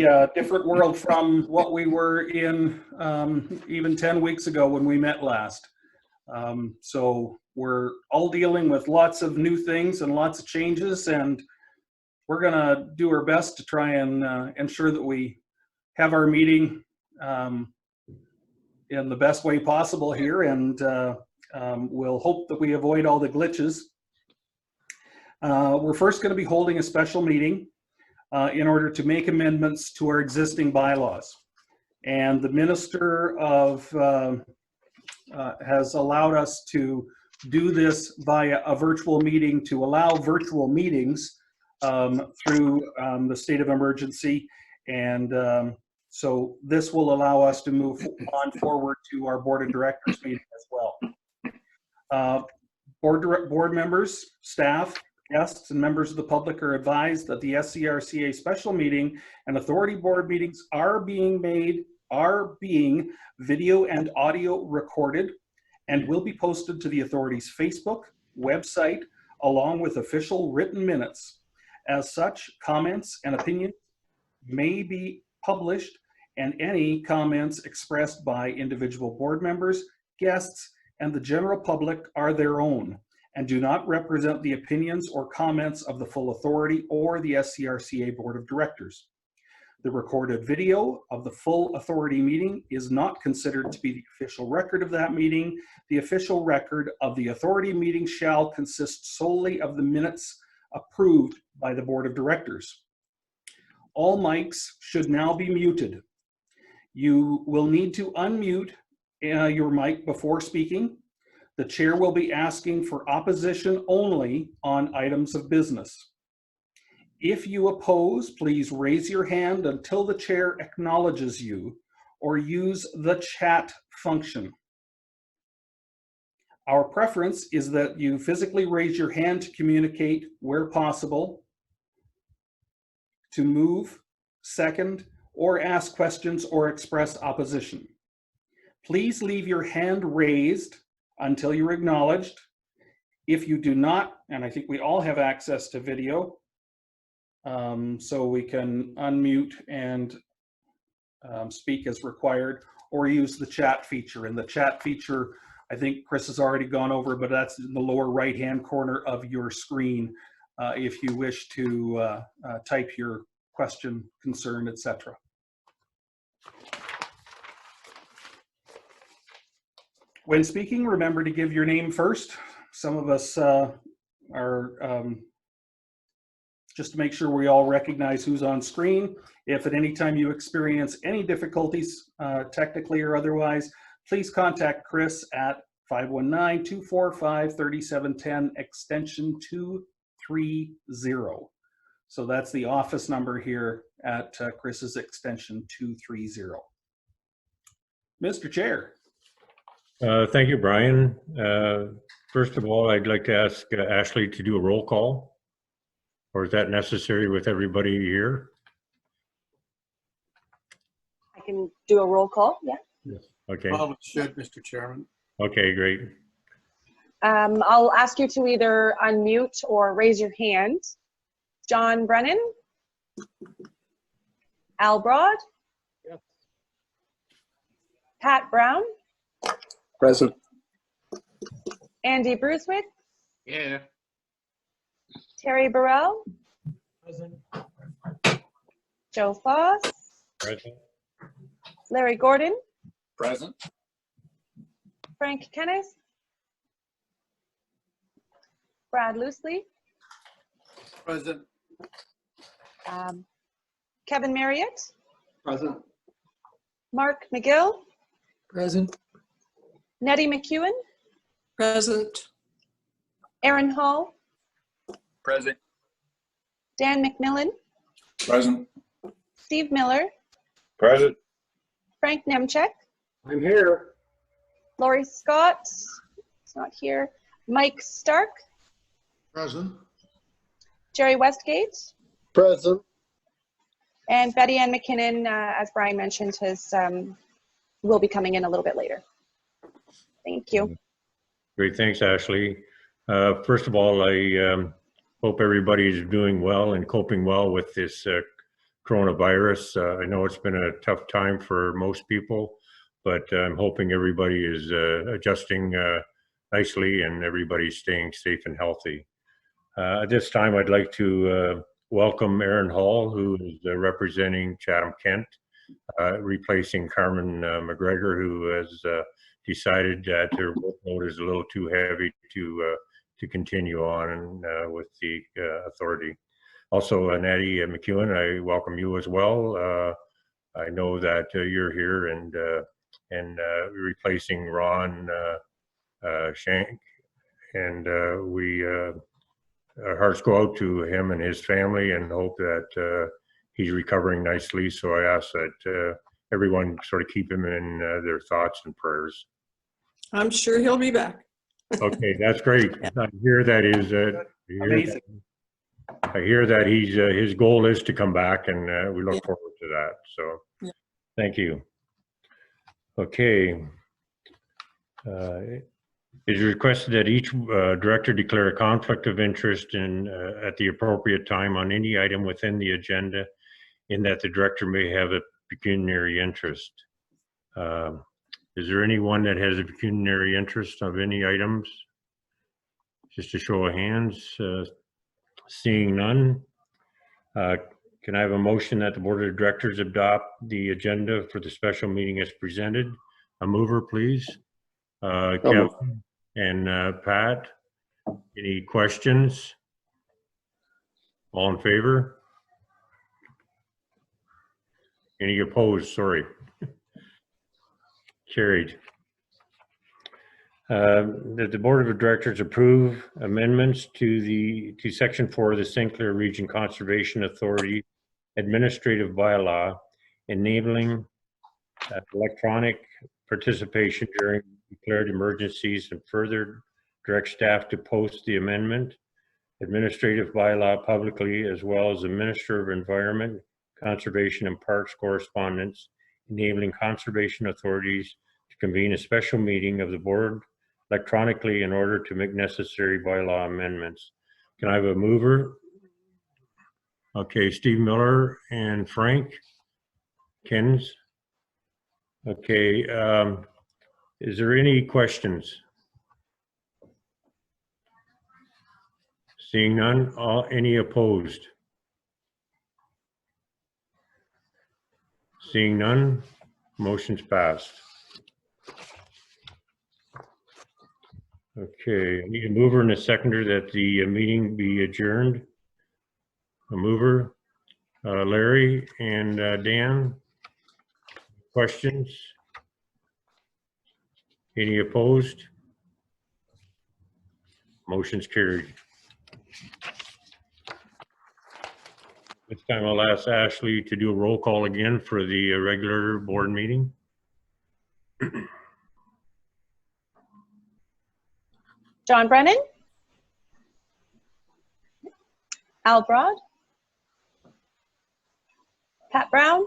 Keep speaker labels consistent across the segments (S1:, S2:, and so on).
S1: a different world from what we were in even 10 weeks ago when we met last. So we're all dealing with lots of new things and lots of changes, and we're going to do our best to try and ensure that we have our meeting in the best way possible here, and we'll hope that we avoid all the glitches. We're first going to be holding a special meeting in order to make amendments to our existing bylaws. And the Minister of has allowed us to do this via a virtual meeting to allow virtual meetings through the state of emergency. And so this will allow us to move on forward to our Board of Directors meeting as well. Board members, staff, guests, and members of the public are advised that the SCRCA special meeting and authority board meetings are being video and audio recorded and will be posted to the authority's Facebook website along with official written minutes. As such, comments and opinions may be published, and any comments expressed by individual board members, guests, and the general public are their own and do not represent the opinions or comments of the full authority or the SCRCA Board of Directors. The recorded video of the full authority meeting is not considered to be the official record of that meeting. The official record of the authority meeting shall consist solely of the minutes approved by the Board of Directors. All mics should now be muted. You will need to unmute your mic before speaking. The chair will be asking for opposition only on items of business. If you oppose, please raise your hand until the chair acknowledges you, or use the chat function. Our preference is that you physically raise your hand to communicate where possible, to move, second, or ask questions or express opposition. Please leave your hand raised until you're acknowledged. If you do not, and I think we all have access to video, so we can unmute and speak as required, or use the chat feature. And the chat feature, I think Chris has already gone over, but that's in the lower right-hand corner of your screen if you wish to type your question, concern, etc. When speaking, remember to give your name first. Some of us are, just to make sure we all recognize who's on screen. If at any time you experience any difficulties, technically or otherwise, please contact Chris at 519-245-3710, extension 230. So that's the office number here at Chris's extension 230. Mr. Chair.
S2: Thank you, Brian. First of all, I'd like to ask Ashley to do a roll call, or is that necessary with everybody here?
S3: I can do a roll call, yeah.
S2: Yes. Okay.
S4: Well, it should, Mr. Chairman.
S2: Okay, great.
S3: I'll ask you to either unmute or raise your hand. John Brennan? Al Broad?
S4: Yes.
S3: Pat Brown?
S4: Present.
S3: Andy Brucewick?
S4: Yeah.
S3: Terry Burrell?
S4: Present.
S3: Joe Foss?
S2: Present.
S3: Larry Gordon?
S4: Present.
S3: Frank Kennis? Brad Loosely?
S4: Present.
S3: Kevin Marriott?
S4: Present.
S3: Mark McGill?
S4: Present.
S3: Nettie McEwen?
S5: Present.
S3: Aaron Hall?
S4: Present.
S3: Dan McMillan?
S4: Present.
S3: Steve Miller?
S4: Present.
S3: Frank Nemchek?
S4: I'm here.
S3: Lori Scott? It's not here. Mike Stark?
S4: Present.
S3: Jerry Westgate?
S4: Present.
S3: And Betty Ann McKinnon, as Brian mentioned, will be coming in a little bit later. Thank you.
S2: Great, thanks, Ashley. First of all, I hope everybody's doing well and coping well with this coronavirus. I know it's been a tough time for most people, but I'm hoping everybody is adjusting nicely and everybody's staying safe and healthy. At this time, I'd like to welcome Erin Hall, who is representing Chatham-Kent, replacing Carmen McGregor, who has decided that her workload is a little too heavy to continue on with the authority. Also, Natty McEwen, I welcome you as well. I know that you're here and replacing Ron Shank, and our hearts go out to him and his family and hope that he's recovering nicely. So I ask that everyone sort of keep him in their thoughts and prayers.
S5: I'm sure he'll be back.
S2: Okay, that's great. I hear that is
S1: Amazing.
S2: I hear that he's his goal is to come back, and we look forward to that. So,
S5: Yeah.
S2: Thank you. Okay. It is requested that each director declare a conflict of interest at the appropriate time on any item within the agenda, in that the director may have a pecuniary interest. Is there anyone that has a pecuniary interest of any items? Just a show of hands. Seeing none. Can I have a motion that the board of directors adopt the agenda for the special meeting as presented? A mover, please. Kevin and Pat, any questions? All in favor? Any opposed? Sorry. Carried. That the board of directors approve amendments to section 4 of the St. Clair Region Conservation Authority administrative bylaw, enabling electronic participation during declared emergencies, and further direct staff to post the amendment administrative bylaw publicly, as well as the Minister of Environment, Conservation and Parks correspondence, enabling conservation authorities to convene a special meeting of the board electronically in order to make necessary bylaw amendments. Can I have a mover? Okay, Steve Miller and Frank Kens. Okay, is there any questions? Seeing none, any opposed? Seeing none, motion's passed. Okay, I need a mover and a seconder that the meeting be adjourned. A mover, Larry and Dan. Questions? Any opposed? Motion's carried. This time I'll ask Ashley to do a roll call again for the regular board meeting.
S3: John Brennan, Al Broad, Pat Brown,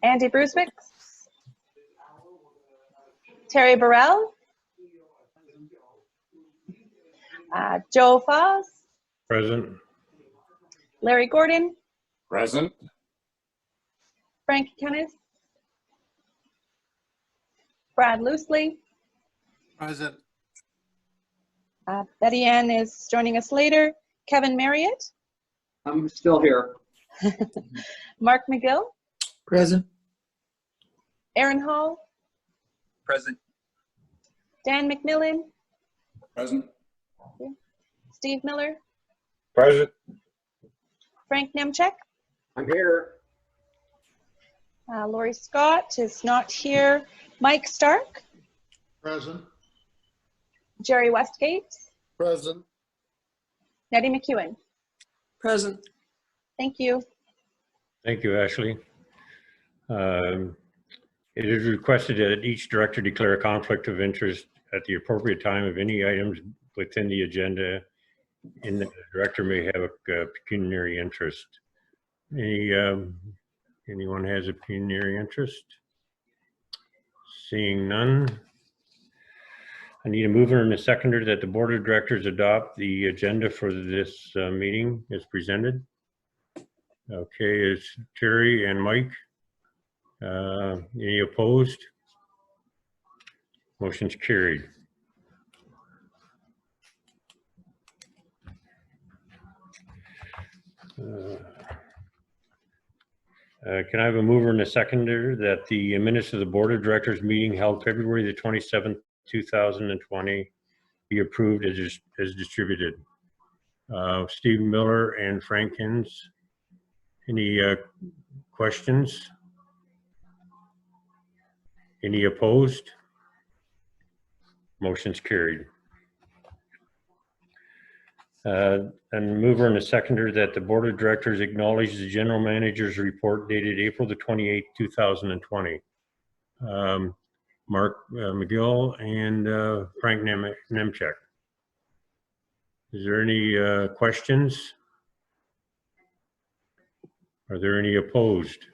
S3: Andy Brucewick, Terry Burrell, Joe Foss,
S2: Present.
S3: Larry Gordon,
S4: Present.
S3: Frank Kenneth, Brad Loosely.
S4: Present.
S3: Betty Ann is joining us later. Kevin Marriott,
S6: I'm still here.
S3: Mark McGill,
S6: Present.
S3: Erin Hall,
S4: Present.
S3: Dan McMillan,
S4: Present.
S3: Steve Miller,
S4: Present.
S3: Frank Nemchek.
S6: I'm here.
S3: Lori Scott is not here. Mike Stark,
S4: Present.
S3: Jerry Westgate,
S4: Present.
S3: Nettie McEwen.
S5: Present.
S3: Thank you.
S2: Thank you, Ashley. It is requested that each director declare a conflict of interest at the appropriate time of any items within the agenda, and the director may have a pecuniary interest. Anyone has a pecuniary interest? Seeing none. I need a mover and a seconder that the board of directors adopt the agenda for this meeting as presented. Okay, it's Terry and Mike. Any opposed? Motion's carried. Can I have a mover and a seconder that the minutes of the Board of Directors meeting held February the 27th, 2020 be approved as distributed? Steve Miller and Frank Hins. Any questions? Any opposed? Motion's carried. And mover and a seconder that the Board of Directors acknowledge the General Manager's report dated April the 28th, 2020. Mark McGill and Frank Nemchek. Is there any questions? Are there any opposed?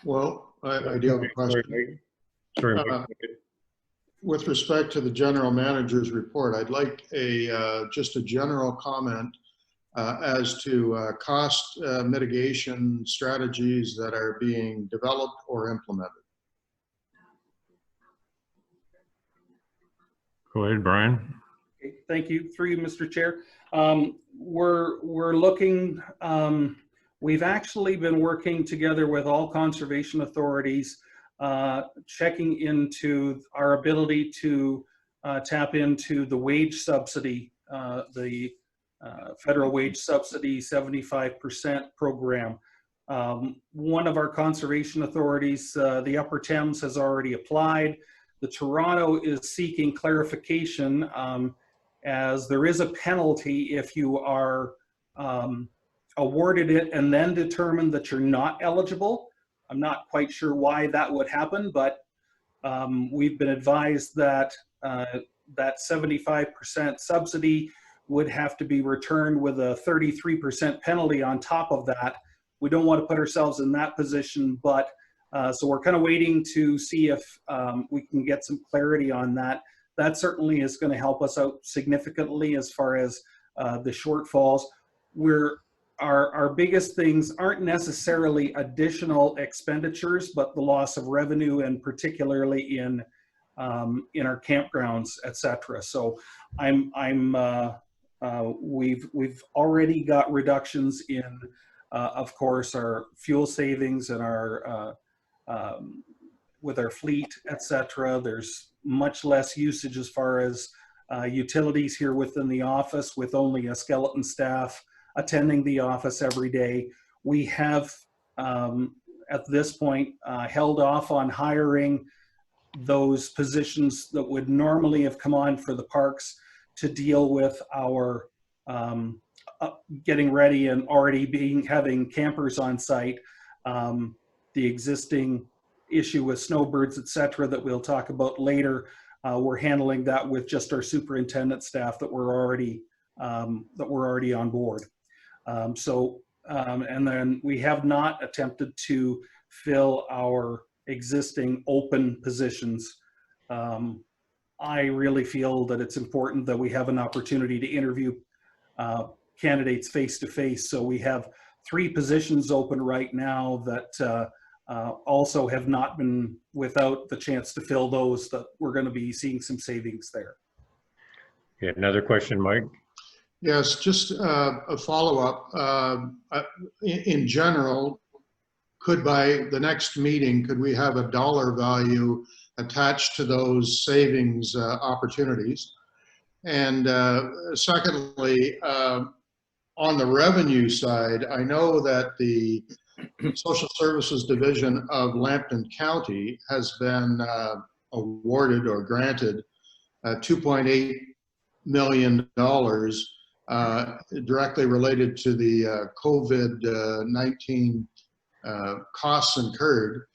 S4: Well, I do have a question.
S2: Sorry, Mike.
S4: With respect to the general manager's report, I'd like just a general comment as to cost mitigation strategies that are being developed or implemented.
S2: Go ahead, Brian.
S1: Okay, thank you. Through you, Mr. Chair. We're looking, we've actually been working together with all conservation authorities, checking into our ability to tap into the wage subsidy, the federal wage subsidy 75% program. One of our conservation authorities, the Upper Thames, has already applied. The Toronto is seeking clarification, as there is a penalty if you are awarded it and then determined that you're not eligible. I'm not quite sure why that would happen, but we've been advised that that 75% subsidy would have to be returned with a 33% penalty on top of that. We don't want to put ourselves in that position, but so we're kind of waiting to see if we can get some clarity on that. That certainly is going to help us out significantly as far as the shortfalls. Our biggest things aren't necessarily additional expenditures, but the loss of revenue, and particularly in our campgrounds, etc. So we've already got reductions in, of course, our fuel savings and our with our fleet, etc. There's much less usage as far as utilities here within the office, with only a skeleton staff attending the office every day. We have, at this point, held off on hiring those positions that would normally have come on for the parks to deal with our getting ready and already having campers on site. The existing issue with snowbirds, etc., that we'll talk about later, we're handling that with just our superintendent staff that were already on board. And then we have not attempted to fill our existing open positions. I really feel that it's important that we have an opportunity to interview candidates face to face. So we have 3 positions open right now that also have not been without the chance to fill those, that we're going to be seeing some savings there.
S2: Yeah, another question, Mike?
S4: Yes, just a follow-up. In general, by the next meeting, could we have a dollar value attached to those savings opportunities? And secondly, on the revenue side, I know that the Social Services Division of Lambton County has been awarded or granted $2.8 million directly related to the COVID-19 costs incurred,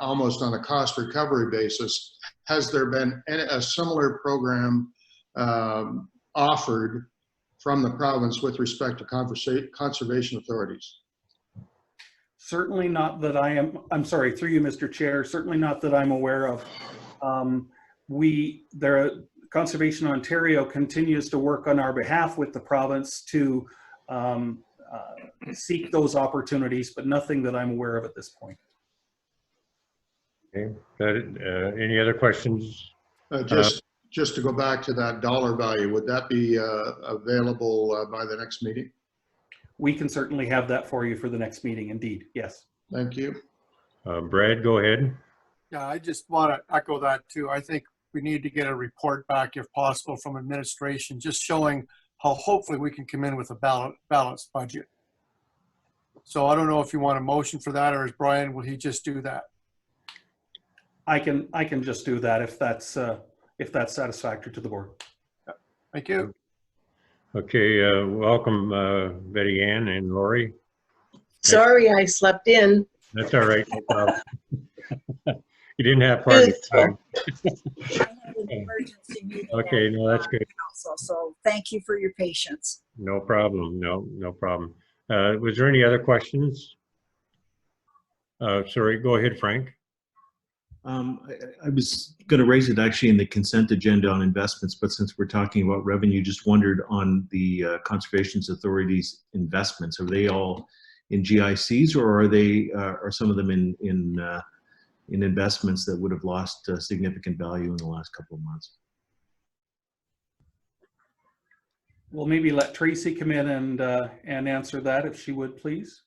S4: almost on a cost recovery basis. Has there been a similar program offered from the province with respect to conservation authorities?
S1: Certainly not that I'm sorry, through you, Mr. Chair, certainly not that I'm aware of. Conservation Ontario continues to work on our behalf with the province to seek those opportunities, but nothing that I'm aware of at this point.
S2: Okay. Any other questions?
S4: Just to go back to that dollar value, would that be available by the next meeting?
S1: We can certainly have that for you for the next meeting, indeed, yes.
S4: Thank you.
S2: Brad, go ahead.
S7: Yeah, I just want to echo that too. I think we need to get a report back if possible from administration, just showing how hopefully we can come in with a balanced budget. So I don't know if you want a motion for that, or is Brian, will he just do that?
S1: I can just do that if that's satisfactory to the board.
S7: Thank you.
S2: Okay, welcome Betty Ann and Lori.
S8: Sorry, I slept in.
S2: That's all right. No problem. You didn't have party time.
S9: I had an emergency meeting.
S2: Okay, no, that's good.
S9: Council, so thank you for your patience.
S2: No problem. No problem. Was there any other questions? Sorry, go ahead, Frank.
S10: I was going to raise it actually in the consent agenda on investments, but since we're talking about revenue, just wondered on the Conservation Authority's investments. Are they all in GICs, or are they are some of them in investments that would have lost significant value in the last couple of months?
S1: We'll maybe let Tracy come in and answer that if she would, please.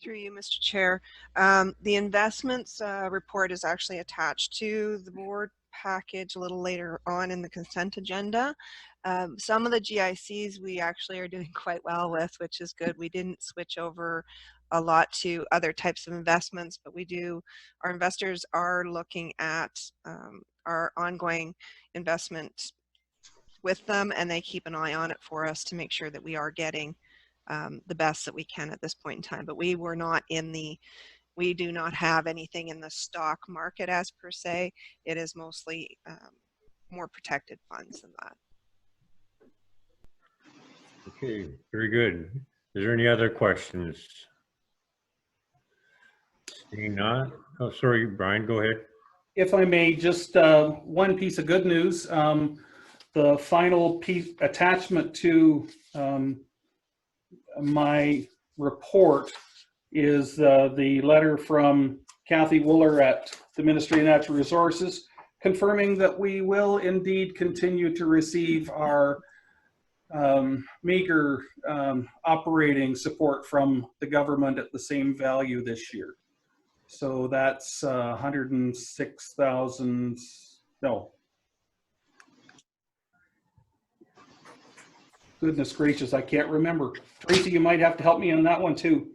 S11: Through you, Mr. Chair. The investments report is actually attached to the board package a little later on in the consent agenda. Some of the GICs we actually are doing quite well with, which is good. We didn't switch over a lot to other types of investments, but our investors are looking at our ongoing investment with them, and they keep an eye on it for us to make sure that we are getting the best that we can at this point in time. But we do not have anything in the stock market as per se. It is mostly more protected funds than that.
S2: Okay, very good. Is there any other questions? Seeing none. Oh, sorry, Brian, go ahead.
S1: If I may, just one piece of good news. The final piece attachment to my report is the letter from Kathy Wooler at the Ministry of Natural Resources confirming that we will indeed continue to receive our meager operating support from the government at the same value this year. So that's 106,000, no. Goodness gracious, I can't remember. Tracy, you might have to help me on that one too.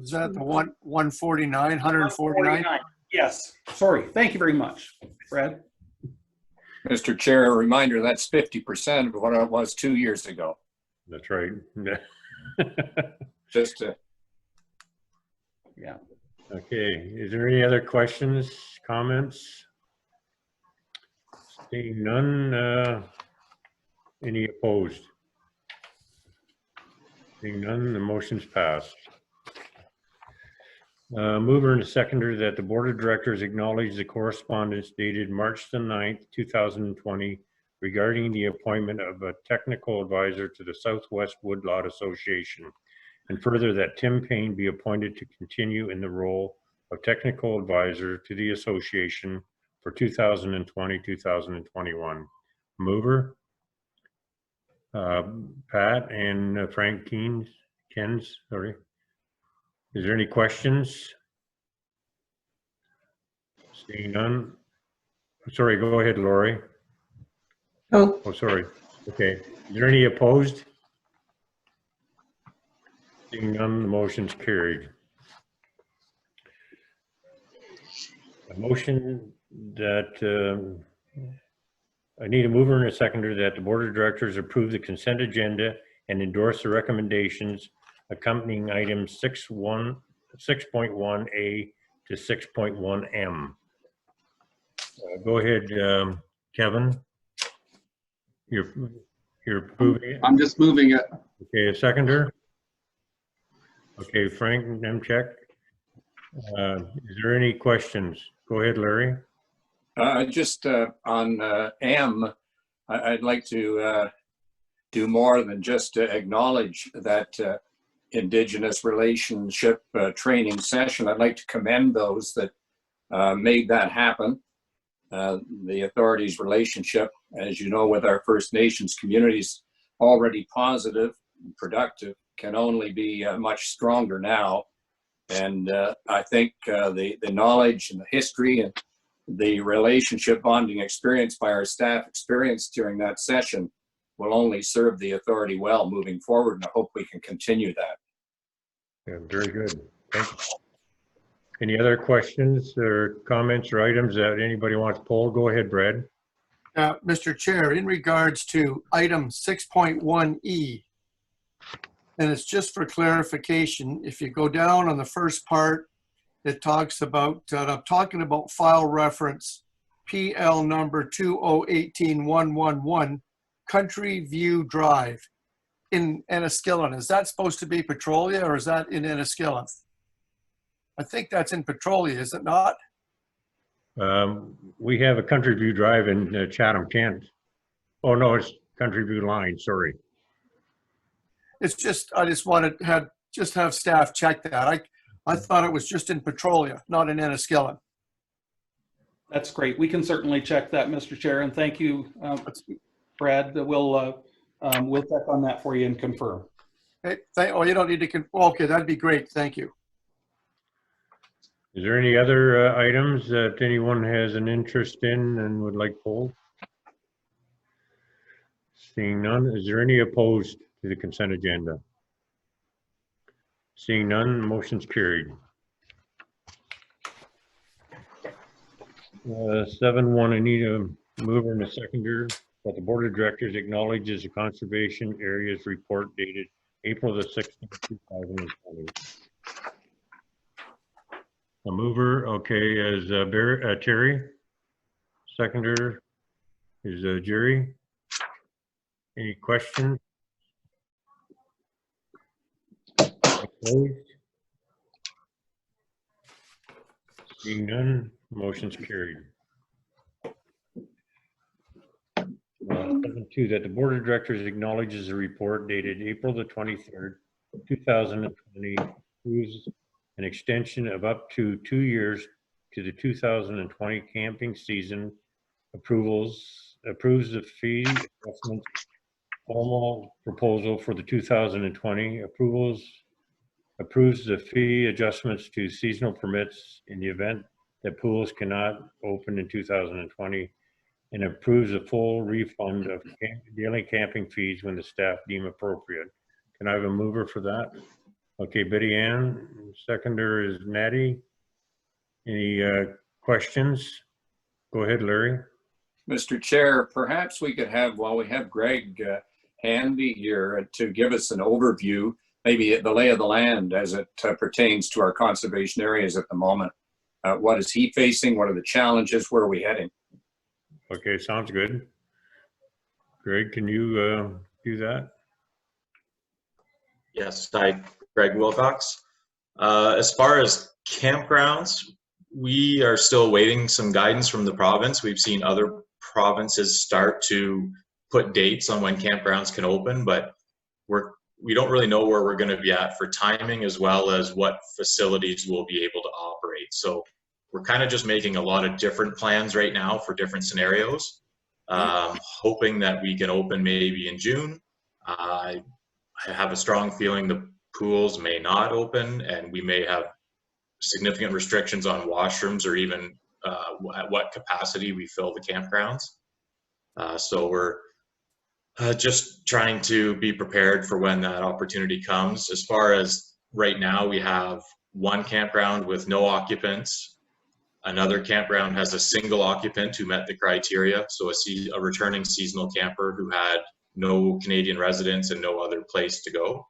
S7: Is that the 149?
S1: Yes, sorry. Thank you very much, Brad.
S6: Mr. Chair, a reminder, that's 50% of what it was 2 years ago.
S2: That's right.
S6: Just to.
S1: Yeah.
S2: Okay, is there any other questions, comments? Seeing none, any opposed? Seeing none, the motion's passed. Mover and seconder that the Board of Directors acknowledge the correspondence dated March the 9th, 2020 regarding the appointment of a technical advisor to the Southwest Woodlot Association, and further that Tim Payne be appointed to continue in the role of technical advisor to the association for 2020-2021. Mover, Pat and Frank Kens, sorry. Is there any questions? Seeing none. Sorry, go ahead, Lori.
S8: Oh,
S2: Sorry. Okay. Is there any opposed? Seeing none, the motion's carried. A motion that I need a mover and a seconder that the Board of Directors approve the consent agenda and endorse the recommendations accompanying items 6.1A to 6.1M. Go ahead, Kevin. You're approving it?
S6: I'm just moving it.
S2: Okay, a seconder? Okay, Frank Nemchek. Is there any questions? Go ahead, Larry.
S6: Just on M, I'd like to do more than just acknowledge that Indigenous relationship training session. I'd like to commend those that made that happen. The authorities' relationship, as you know, with our First Nations communities, already positive and productive, can only be much stronger now. And I think the knowledge and the history and the relationship bonding experience by our staff experienced during that session will only serve the authority well moving forward, and I hope we can continue that.
S2: Yeah, very good. Thank you. Any other questions or comments or items that anybody wants to poll? Go ahead, Brad.
S7: Mr. Chair, in regards to item 6.1E, and it's just for clarification, if you go down on the first part, it talks about, I'm talking about file reference PL number 2018111, Country View Drive in Enniskillen. Is that supposed to be Petrolia, or is that in Enniskillen? I think that's in Petrolia, is it not?
S2: We have a Country View Drive in Chatham, Kent. Oh no, it's Country View Line, sorry.
S7: It's just, I just wanted to have staff check that. I thought it was just in Petrolia, not in Enniskillen.
S1: That's great. We can certainly check that, Mr. Chair, and thank you, Brad. We'll check on that for you and confirm.
S7: Okay. Oh, you don't need to. Okay, that'd be great. Thank you.
S2: Is there any other items that anyone has an interest in and would like polled? Seeing none, is there any opposed to the consent agenda? Seeing none, motion's carried. 7.1, I need a mover and a seconder that the Board of Directors acknowledges the Conservation Areas Report dated April the 16th, 2020. A mover, okay, is Terry. Seconder is Jerry. Any questions? Opposed? Seeing none, motion's carried. 7.2, that the Board of Directors acknowledges the report dated April the 23rd, 2020, approves an extension of up to 2 years to the 2020 camping season, approves the fee adjustment formal proposal for the 2020, approves the fee adjustments to seasonal permits in the event that pools cannot open in 2020, and approves a full refund of daily camping fees when the staff deem appropriate. Can I have a mover for that? Okay, Betty Ann. Seconder is Natty. Any questions? Go ahead, Larry.
S6: Mr. Chair, perhaps we could have, while we have Greg handy here to give us an overview, maybe the lay of the land as it pertains to our conservation areas at the moment. What is he facing? What are the challenges? Where are we heading?
S2: Okay, sounds good. Greg, can you do that?
S12: Yes, hi, Greg Wilcox. As far as campgrounds, we are still awaiting some guidance from the province. We've seen other provinces start to put dates on when campgrounds can open, but we don't really know where we're going to be at for timing, as well as what facilities will be able to operate. So we're kind of just making a lot of different plans right now for different scenarios, hoping that we can open maybe in June. I have a strong feeling the pools may not open, and we may have significant restrictions on washrooms, or even at what capacity we fill the campgrounds. So we're just trying to be prepared for when that opportunity comes. As far as right now, we have one campground with no occupants. Another campground has a single occupant who met the criteria, so a returning seasonal camper who had no Canadian residence and no other place to go.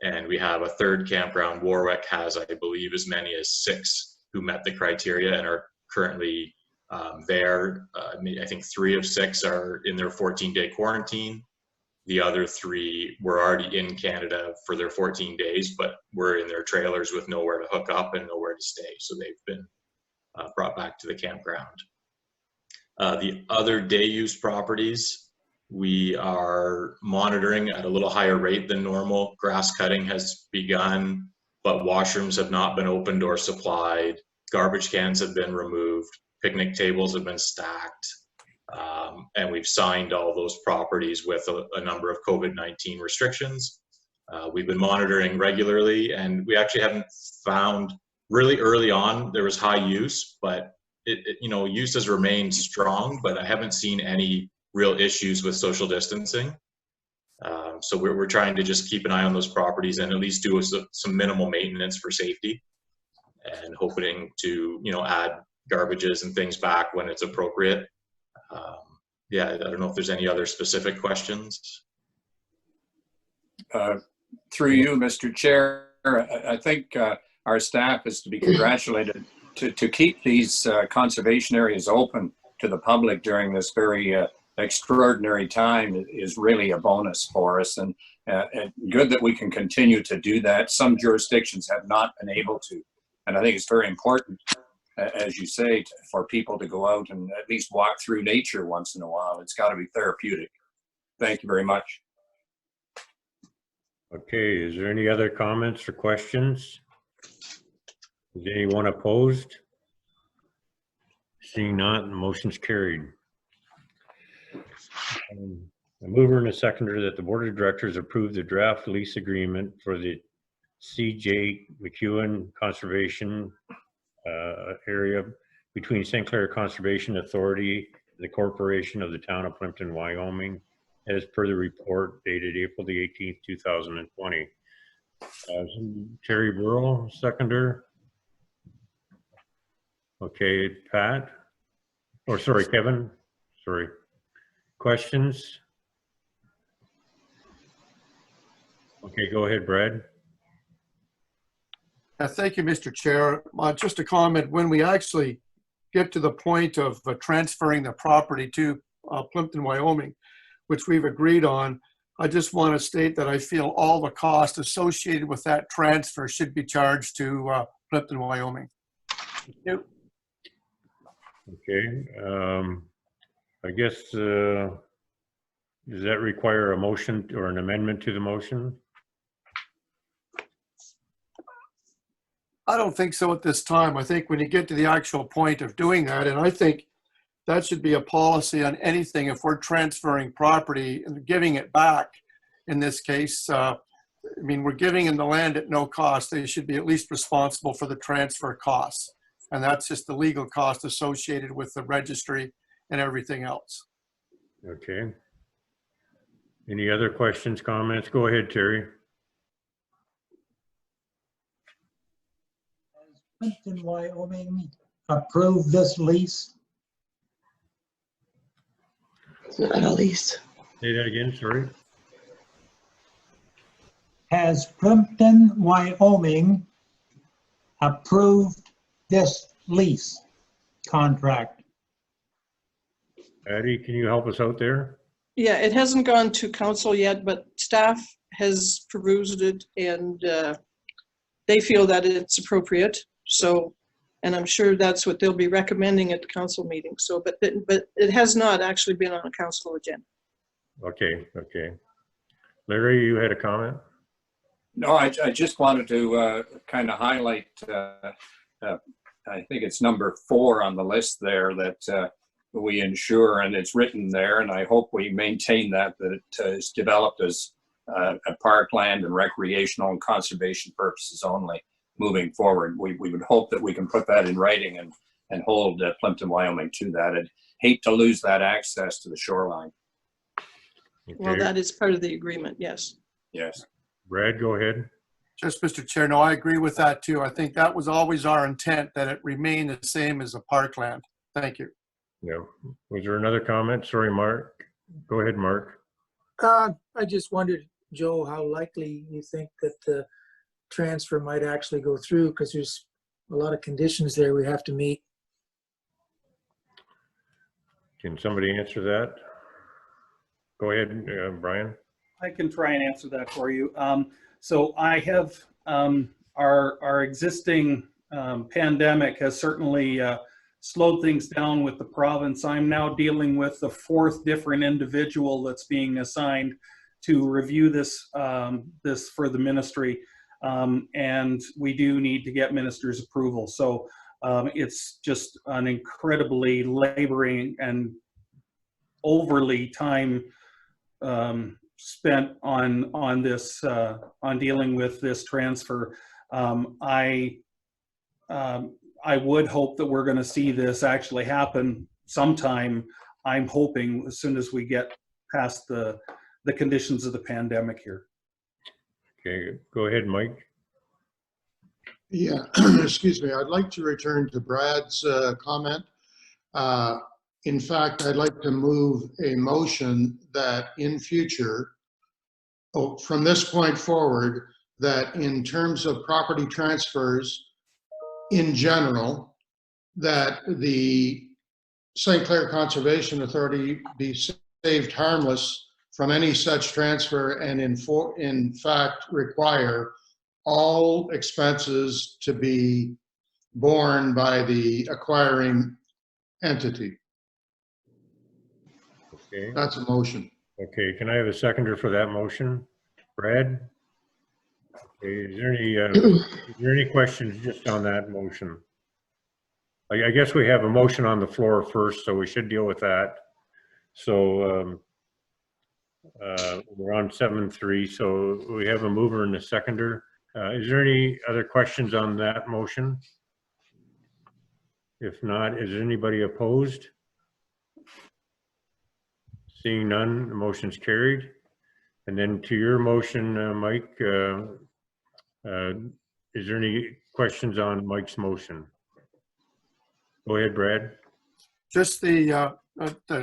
S12: And we have a third campground. Warwick has, I believe, as many as 6 who met the criteria and are currently there. I think 3 of 6 are in their 14-day quarantine. The other 3 were already in Canada for their 14 days, but were in their trailers with nowhere to hook up and nowhere to stay. So they've been brought back to the campground. The other day use properties, We are monitoring at a little higher rate than normal. Grass cutting has begun, but washrooms have not been opened or supplied. Garbage cans have been removed. Picnic tables have been stacked. And we've signed all those properties with a number of COVID-19 restrictions. We've been monitoring regularly, and we actually haven't found, really early on, there was high use, but use has remained strong, but I haven't seen any real issues with social distancing. So we're trying to just keep an eye on those properties and at least do some minimal maintenance for safety, and hoping to, add garbages and things back when it's appropriate. Yeah, I don't know if there's any other specific questions.
S6: Through you, Mr. Chair, I think our staff is to be congratulated to keep these conservation areas open to the public during this very extraordinary time is really a bonus for us, and good that we can continue to do that. Some jurisdictions have not been able to, and I think it's very important, as you say, for people to go out and at least walk through nature once in a while. It's got to be therapeutic. Thank you very much.
S2: Okay, is there any other comments or questions? Is anyone opposed? Seeing none, the motion's carried. A mover and a seconder that the Board of Directors approve the draft lease agreement for the C.J. McEwen Conservation area between St. Clair Conservation Authority and the Corporation of the Town of Plimpton, Wyoming, as per the report dated April the 18th, 2020. Terry Burrell, seconder. Okay, Pat, or sorry, Kevin, sorry. Questions? Okay, go ahead, Brad.
S7: Thank you, Mr. Chair. Just a comment, when we actually get to the point of transferring the property to Plimpton, Wyoming, which we've agreed on, I just want to state that I feel all the costs associated with that transfer should be charged to Plimpton, Wyoming. Thank you.
S2: Okay, I guess, does that require a motion or an amendment to the motion?
S7: I don't think so at this time. I think when you get to the actual point of doing that, and I think that should be a policy on anything, if we're transferring property and giving it back, in this case, I mean, we're giving them the land at no cost. They should be at least responsible for the transfer costs. And that's just the legal cost associated with the registry and everything else.
S2: Okay. Any other questions, comments? Go ahead, Terry.
S13: Has Plimpton, Wyoming approved this lease?
S8: It's not a lease.
S2: Say that again, sorry.
S13: Has Plimpton, Wyoming approved this lease contract?
S2: Patty, can you help us out there?
S5: Yeah, it hasn't gone to council yet, but staff has perused it and they feel that it's appropriate. So, and I'm sure that's what they'll be recommending at the council meeting. So, but it has not actually been on a council agenda.
S2: Okay, okay. Larry, you had a comment?
S6: No, I just wanted to kind of highlight, I think it's number 4 on the list there that we ensure, and it's written there, and I hope we maintain that it is developed as a parkland and recreational and conservation purposes only moving forward. We would hope that we can put that in writing and hold Plimpton, Wyoming to that. I'd hate to lose that access to the shoreline.
S2: Okay.
S5: Well, that is part of the agreement, yes.
S6: Yes.
S2: Brad, go ahead.
S7: Just, Mr. Chair, no, I agree with that too. I think that was always our intent, that it remain the same as a parkland. Thank you.
S2: Yeah. Was there another comment? Sorry, Mark. Go ahead, Mark.
S14: I just wondered, Joe, how likely you think that the transfer might actually go through, because there's a lot of conditions there we have to meet.
S2: Can somebody answer that? Go ahead, Brian.
S1: I can try and answer that for you. So I have our existing pandemic has certainly slowed things down with the province. I'm now dealing with the 4th different individual that's being assigned to review this this for the ministry, and we do need to get minister's approval. So it's just an incredibly laboring and overly time spent on this on dealing with this transfer. I would hope that we're going to see this actually happen sometime. I'm hoping as soon as we get past the conditions of the pandemic here.
S2: Okay, go ahead, Mike.
S4: Yeah, excuse me. I'd like to return to Brad's comment. In fact, I'd like to move a motion that in future, from this point forward, that in terms of property transfers in general, that the St. Clair Conservation Authority be saved harmless from any such transfer, and in fact require all expenses to be borne by the acquiring entity.
S2: Okay.
S4: That's a motion.
S2: Okay, can I have a seconder for that motion? Brad? Okay, is there any questions just on that motion? I guess we have a motion on the floor first, so we should deal with that. So we're on 7.3, so we have a mover and a seconder. Is there any other questions on that motion? If not, is anybody opposed? Seeing none, the motion's carried. And then to your motion, Mike, is there any questions on Mike's motion? Go ahead, Brad.
S7: Just the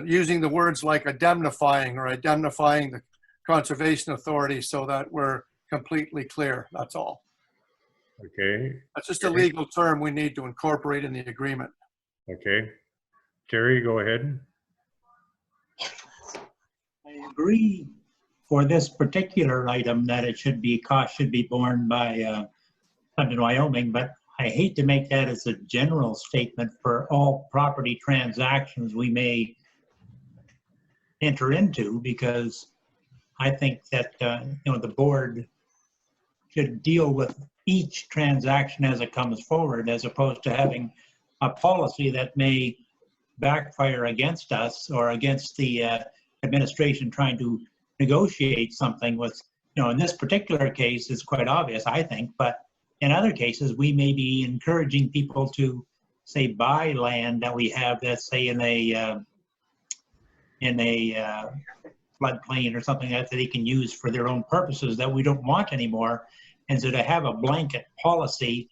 S7: using the words like indemnifying or identifying the Conservation Authority so that we're completely clear. That's all.
S2: Okay.
S7: That's just a legal term we need to incorporate in the agreement.
S2: Okay. Terry, go ahead.
S13: I agree for this particular item that it should be, cost should be borne by London, Wyoming, but I hate to make that as a general statement for all property transactions we may enter into, because I think that the board should deal with each transaction as it comes forward, as opposed to having a policy that may backfire against us or against the administration trying to negotiate something with, in this particular case, it's quite obvious, I think, but in other cases, we may be encouraging people to, say, buy land that we have, let's say, in a floodplain or something that they can use for their own purposes that we don't want anymore. And so to have a blanket policy,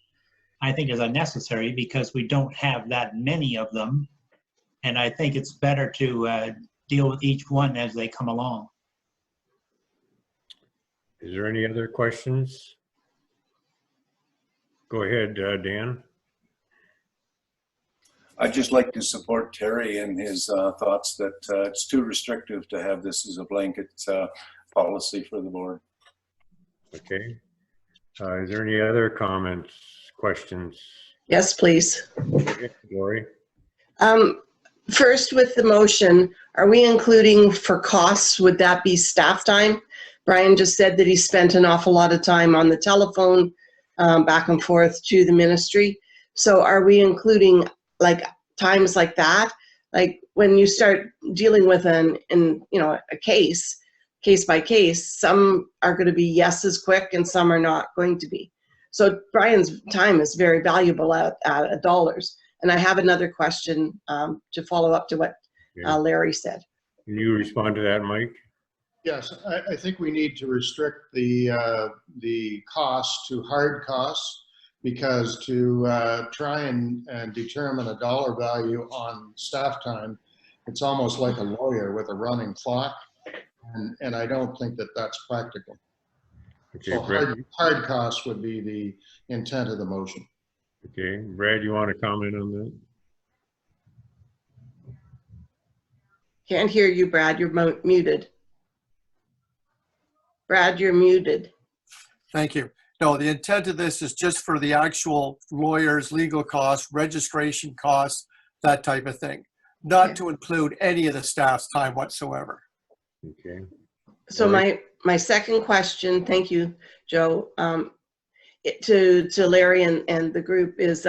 S13: I think, is unnecessary because we don't have that many of them. And I think it's better to deal with each one as they come along.
S2: Is there any other questions? Go ahead, Dan.
S15: I'd just like to support Terry in his thoughts that it's too restrictive to have this as a blanket policy for the board.
S2: Okay. Is there any other comments, questions?
S8: Yes, please.
S2: Okay, Lori?
S8: First, with the motion, are we including for costs? Would that be staff time? Brian just said that he spent an awful lot of time on the telephone back and forth to the ministry. So are we including like times like that? Like when you start dealing with a case by case, some are going to be yeses quick and some are not going to be. So Brian's time is very valuable at dollars. And I have another question to follow up to what Larry said.
S2: Can you respond to that, Mike?
S4: Yes, I think we need to restrict the cost to hard costs, because to try and determine a dollar value on staff time, it's almost like a lawyer with a running clock, and I don't think that that's practical.
S2: Okay,
S4: So hard costs would be the intent of the motion.
S2: Okay, Brad, you want to comment on that?
S8: Can't hear you, Brad. You're muted. Brad, you're muted.
S7: Thank you. No, the intent of this is just for the actual lawyers, legal costs, registration costs, that type of thing, not to include any of the staff's time whatsoever.
S2: Okay.
S8: So my second question, thank you, Joe, to Larry and the group is,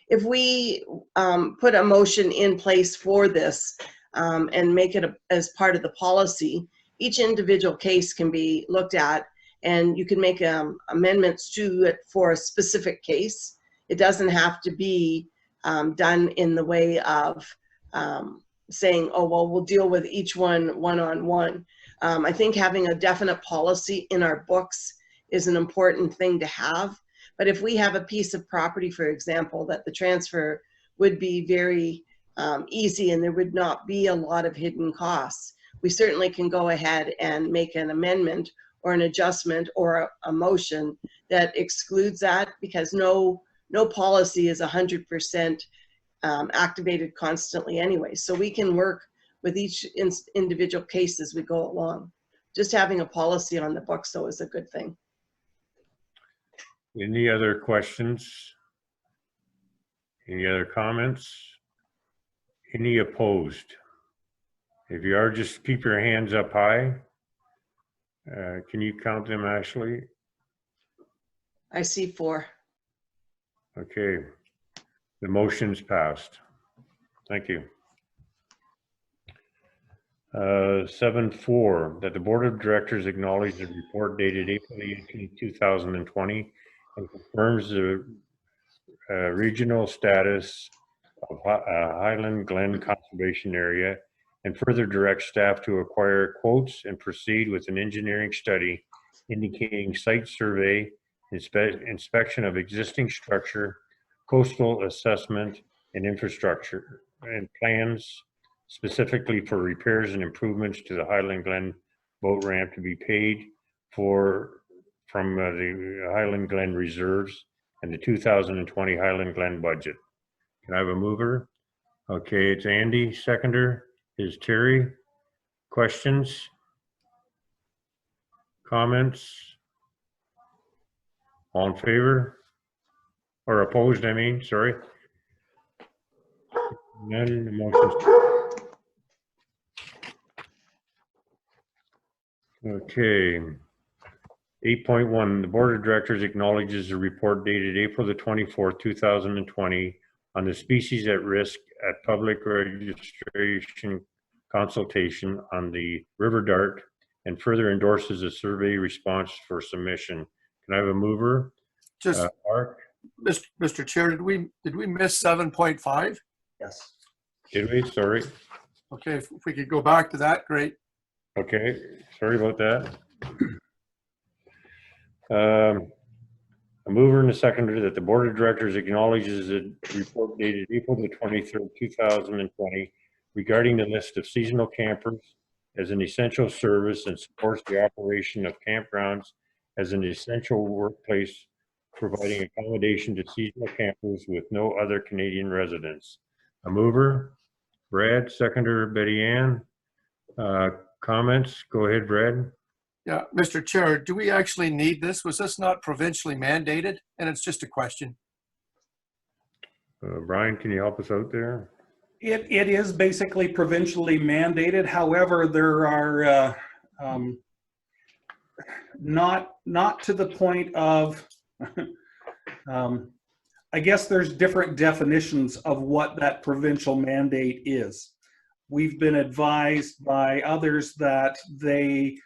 S8: if we put a motion in place for this and make it as part of the policy, each individual case can be looked at, and you can make amendments to it for a specific case. It doesn't have to be done in the way of saying, oh, well, we'll deal with each one one-on-one. I think having a definite policy in our books is an important thing to have. But if we have a piece of property, for example, that the transfer would be very easy and there would not be a lot of hidden costs, we certainly can go ahead and make an amendment or an adjustment or a motion that excludes that, because no policy is 100% activated constantly anyway. So we can work with each individual case as we go along. Just having a policy on the books, though, is a good thing.
S2: Any other questions? Any other comments? Any opposed? If you are, just keep your hands up high. Can you count them, Ashley?
S8: I see 4.
S2: Okay. The motion's passed. Thank you. 7.4, that the Board of Directors acknowledge the report dated April 18, 2020 and confirms the regional status of Highland Glen Conservation Area, and further directs staff to acquire quotes and proceed with an engineering study indicating site survey, inspection of existing structure, coastal assessment and infrastructure, and plans specifically for repairs and improvements to the Highland Glen boat ramp to be paid for from the Highland Glen reserves and the 2020 Highland Glen budget. Can I have a mover? Okay, it's Andy. Seconder is Terry. Questions? Comments? All in favor? Or opposed, I mean, sorry. None, the motion's. Okay. 8.1, the Board of Directors acknowledges the report dated April the 24th, 2020 on the species at risk at public registration consultation on the River Dart, and further endorses a survey response for submission. Can I have a mover?
S7: Just,
S2: Mark?
S7: Mr. Chair, did we miss 7.5?
S1: Yes.
S2: Did we? Sorry.
S7: Okay, if we could go back to that, great.
S2: Okay, sorry about that. A mover and a seconder that the Board of Directors acknowledges the report dated April the 23rd, 2020 regarding the list of seasonal campers as an essential service and supports the operation of campgrounds as an essential workplace, providing accommodation to seasonal campers with no other Canadian residents. A mover, Brad, seconder, Betty Ann. Comments? Go ahead, Brad.
S7: Yeah, Mr. Chair, do we actually need this? Was this not provincially mandated? And it's just a question.
S2: Brian, can you help us out there?
S1: It is basically provincially mandated. However, there are not to the point of, I guess there's different definitions of what that provincial mandate is. We've been advised by others that they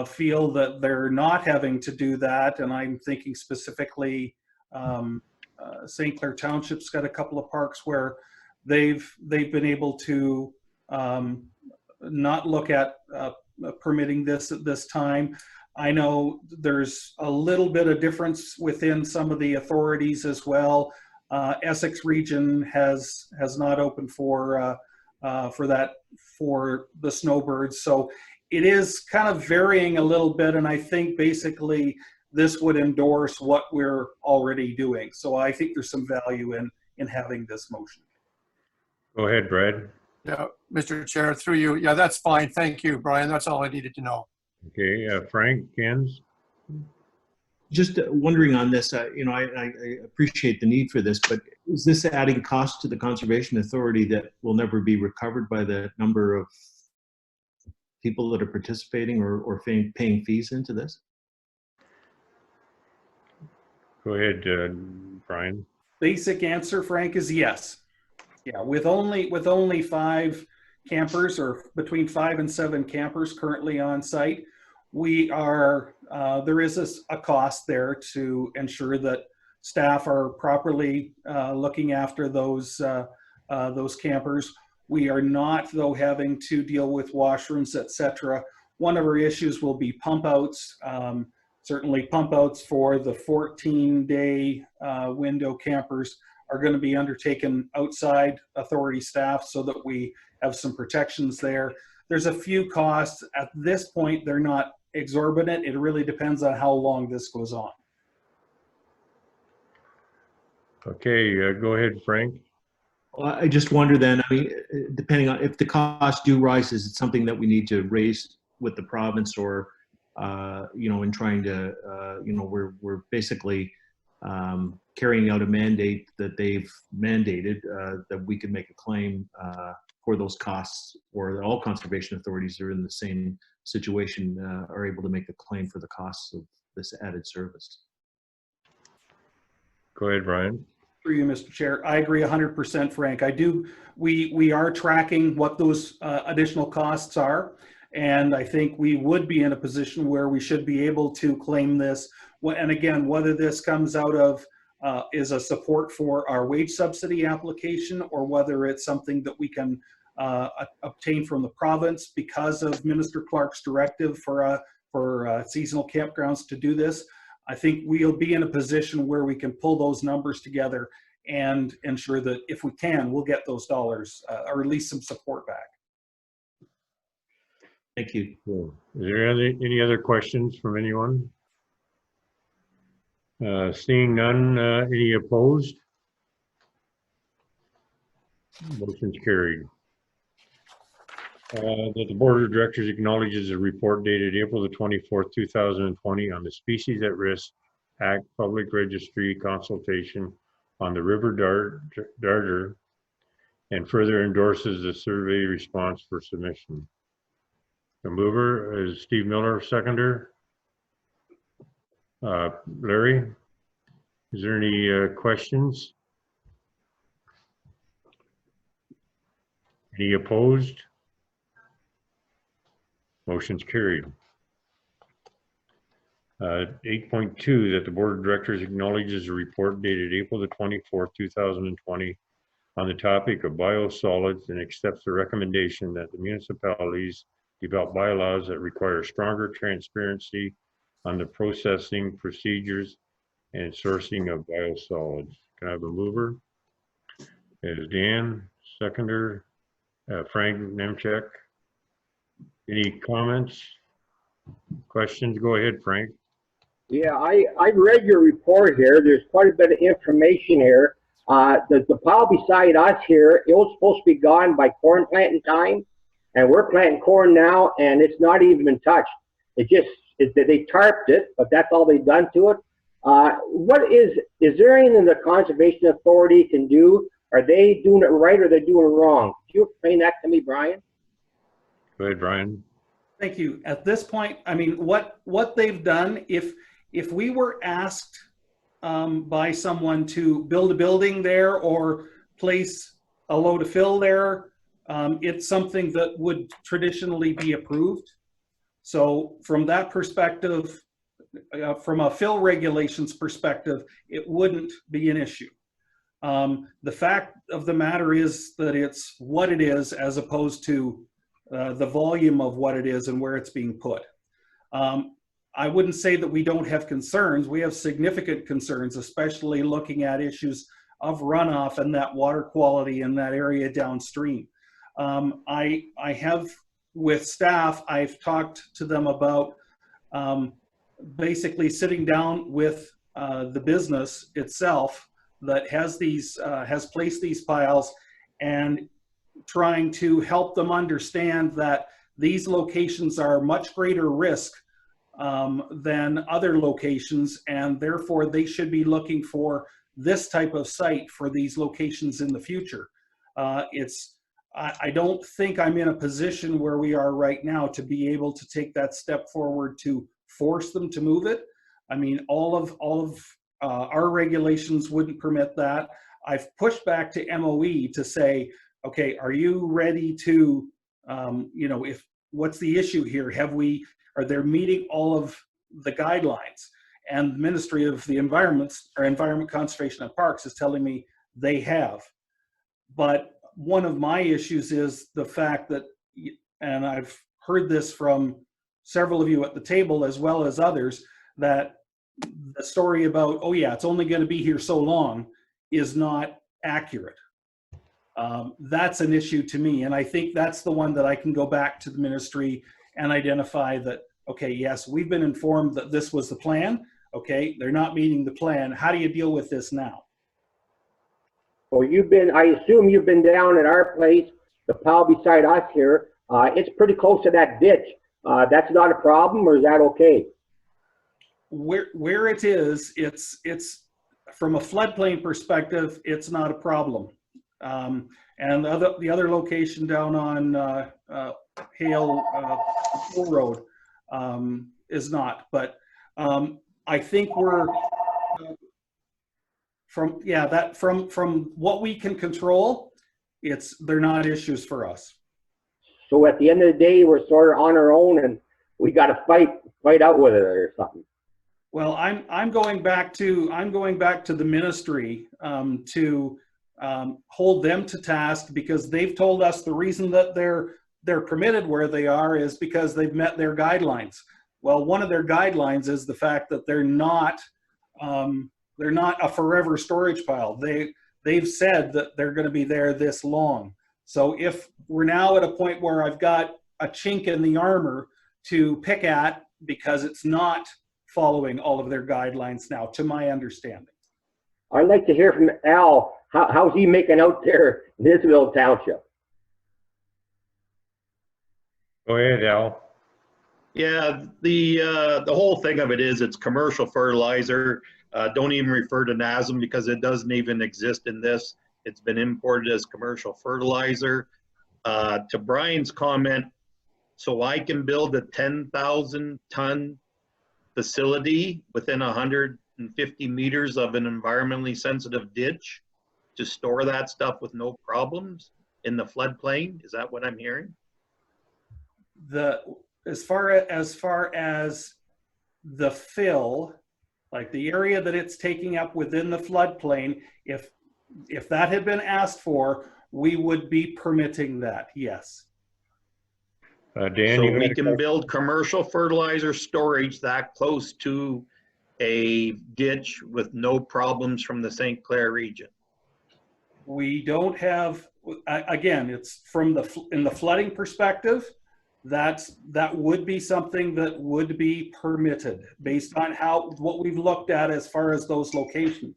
S1: feel that they're not having to do that, and I'm thinking specifically St. Clair Township's got a couple of parks where they've been able to not look at permitting this at this time. I know there's a little bit of difference within some of the authorities as well. Essex region has not opened for the snowbirds, so it is kind of varying a little bit, and I think basically this would endorse what we're already doing. So I think there's some value in having this motion.
S2: Go ahead, Brad.
S7: Yeah, Mr. Chair, through you. Yeah, that's fine. Thank you, Brian. That's all I needed to know.
S2: Okay, Frank, Jens?
S10: just wondering on this, you know, I appreciate the need for this, but is this adding cost to the Conservation Authority that will never be recovered by the number of people that are participating or paying fees into this?
S2: Go ahead, Brian.
S1: Basic answer, Frank, is yes. Yeah, with only 5 campers, or between 5 and 7 campers currently on site, we are there is a cost there to ensure that staff are properly looking after those campers. We are not, though, having to deal with washrooms, etc. One of our issues will be pump outs. Certainly pump outs for the 14-day window campers are going to be undertaken outside authority staff so that we have some protections there. There's a few costs. At this point, they're not exorbitant. It really depends on how long this goes on.
S2: Okay, go ahead, Frank.
S10: Well, I just wonder then, I mean, depending on if the costs do rise, is it something that we need to raise with the province, or, you know, in trying to, you know, we're basically carrying out a mandate that they've mandated, that we could make a claim for those costs, or all conservation authorities are in the same situation, are able to make a claim for the costs of this added service.
S2: Go ahead, Brian.
S1: Through you, Mr. Chair. I agree 100%, Frank. We are tracking what those additional costs are. And I think we would be in a position where we should be able to claim this. And again, whether this comes out of is a support for our wage subsidy application, or whether it's something that we can obtain from the province because of Minister Clark's directive for seasonal campgrounds to do this, I think we'll be in a position where we can pull those numbers together and ensure that if we can, we'll get those dollars or at least some support back.
S10: Thank you.
S2: Cool. Is there any other questions from anyone? Seeing none, any opposed? Motion's carried. That the Board of Directors acknowledges a report dated April the 24th, 2020 on the Species at Risk Act Public Registry consultation on the River Darter, and further endorses the survey response for submission. The mover is Steve Miller, seconder. Larry, is there any questions? Any opposed? Motion's carried. 8.2, that the Board of Directors acknowledges a report dated April the 24th, 2020 on the topic of biosolids, and accepts the recommendation that the municipalities develop bylaws that require stronger transparency on the processing procedures and sourcing of biosolids. Can I have a mover? It is Dan, seconder, Frank Nemchek. Any comments, questions? Go ahead, Frank.
S16: Yeah, I've read your report here. There's quite a bit of information here. The pile beside us here, it was supposed to be gone by corn planting time, and we're planting corn now, and it's not even been touched. They tarped it, but that's all they've done to it. Is there anything the Conservation Authority can do? Are they doing it right, or are they doing it wrong? Could you explain that to me, Brian?
S2: Go ahead, Brian.
S1: Thank you. At this point, I mean, what they've done, if we were asked by someone to build a building there or place a load of fill there, it's something that would traditionally be approved. So from that perspective, from a fill regulations perspective, it wouldn't be an issue. The fact of the matter is that it's what it is, as opposed to the volume of what it is and where it's being put. I wouldn't say that we don't have concerns. We have significant concerns, especially looking at issues of runoff and that water quality in that area downstream. I have, with staff, I've talked to them about basically sitting down with the business itself that has placed these piles, and trying to help them understand that these locations are much greater risk than other locations, and therefore they should be looking for this type of site for these locations in the future. I don't think I'm in a position where we are right now to be able to take that step forward to force them to move it. I mean, all of our regulations wouldn't permit that. I've pushed back to MOE to say, okay, are you ready to, you know, what's the issue here? Are they meeting all of the guidelines? And the Ministry of the Environment Conservation and Parks is telling me they have. But one of my issues is the fact that, and I've heard this from several of you at the table as well as others, that the story about, oh yeah, it's only going to be here so long is not accurate. That's an issue to me. And I think that's the one that I can go back to the ministry and identify that, okay, yes, we've been informed that this was the plan. Okay, they're not meeting the plan. How do you deal with this now?
S16: Well, I assume you've been down at our place, the pile beside us here. It's pretty close to that ditch. That's not a problem, or is that okay?
S1: Where it is, it's from a floodplain perspective, it's not a problem. And the other location down on Hale Road is not. But I think we're from what we can control, they're not issues for us.
S16: So at the end of the day, we're sort of on our own, and we got to fight out with it or something.
S1: Well, I'm going back to the ministry to hold them to task, because they've told us the reason that they're permitted where they are is because they've met their guidelines. Well, one of their guidelines is the fact that they're not a forever storage pile. They've said that they're going to be there this long. So if we're now at a point where I've got a chink in the armor to pick at because it's not following all of their guidelines now, to my understanding.
S16: I'd like to hear from Al. How's he making out there in Isabel Township?
S2: Go ahead, Al.
S17: Yeah, the whole thing of it is it's commercial fertilizer. Don't even refer to NASM because it doesn't even exist in this. It's been imported as commercial fertilizer. To Brian's comment, so I can build a 10,000 ton facility within 150 meters of an environmentally sensitive ditch to store that stuff with no problems in the floodplain. Is that what I'm hearing?
S1: As far as the fill, like the area that it's taking up within the floodplain, if that had been asked for, we would be permitting that, yes.
S17: Dan, so we can build commercial fertilizer storage that close to a ditch with no problems from the St. Clair region.
S1: We don't have, again, it's in the flooding perspective, that would be something that would be permitted based on what we've looked at as far as those locations.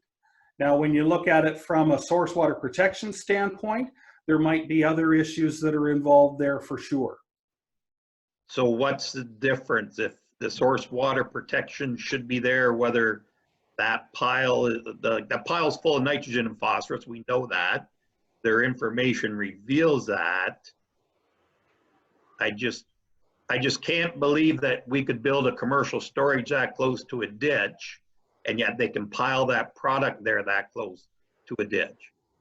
S1: Now, when you look at it from a source water protection standpoint, there might be other issues that are involved there for sure.
S17: So what's the difference if the source water protection should be there, whether that pile, the pile's full of nitrogen and phosphorus, we know that. Their information reveals that. I just can't believe that we could build a commercial storage that close to a ditch, and yet they can pile that product there that close to a ditch.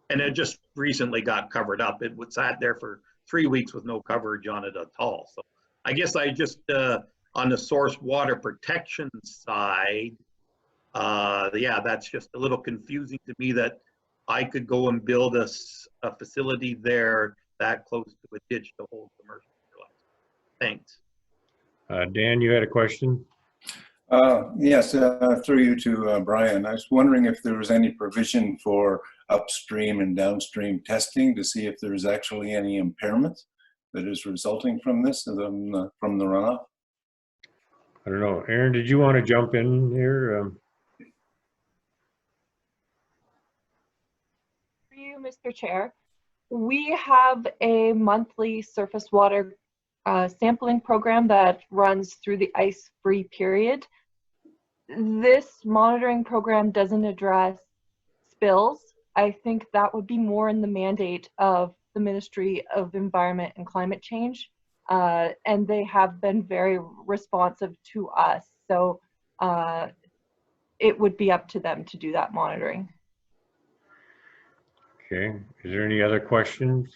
S17: And it just recently got covered up. It was sat there for 3 weeks with no coverage on it at all. So I guess I just, on the source water protection side, yeah, that's just a little confusing to me that I could go and build a facility there that close to a ditch to hold commercial fertilizer. Thanks.
S2: Dan, you had a question?
S15: Yes, through you to Brian. I was wondering if there was any provision for upstream and downstream testing to see if there's actually any impairment that is resulting from this, from the runoff.
S2: I don't know. Aaron, did you want to jump in here?
S18: For you, Mr. Chair, we have a monthly surface water sampling program that runs through the ice-free period. This monitoring program doesn't address spills. I think that would be more in the mandate of the Ministry of Environment and Climate Change, and they have been very responsive to us. So it would be up to them to do that monitoring.
S2: Okay, is there any other questions?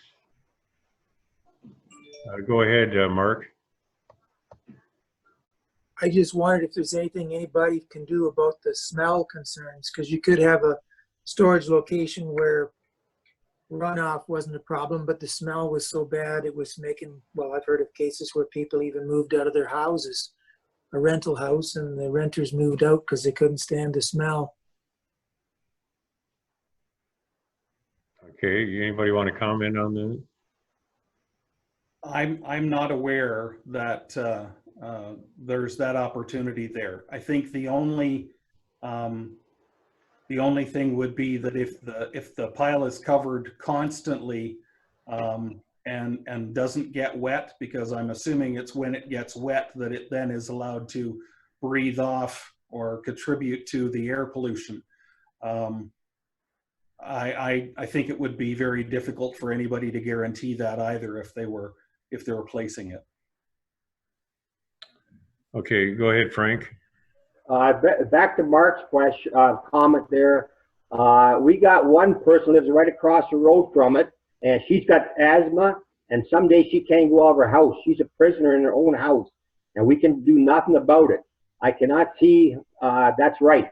S2: Go ahead, Mark.
S14: I just wondered if there's anything anybody can do about the smell concerns, because you could have a storage location where runoff wasn't a problem, but the smell was so bad it was making, well, I've heard of cases where people even moved out of their houses, a rental house, and the renters moved out because they couldn't stand the smell.
S2: Okay, anybody want to comment on that?
S1: I'm not aware that there's that opportunity there. I think the only thing would be that if the pile is covered constantly and doesn't get wet, because I'm assuming it's when it gets wet that it then is allowed to breathe off or contribute to the air pollution. I think it would be very difficult for anybody to guarantee that either if they were placing it.
S2: Okay, go ahead, Frank.
S16: Back to Mark's question, comment there. We got one person lives right across the road from it, and she's got asthma, and some days she can't go out of her house. She's a prisoner in her own house, and we can do nothing about it. I cannot see that's right.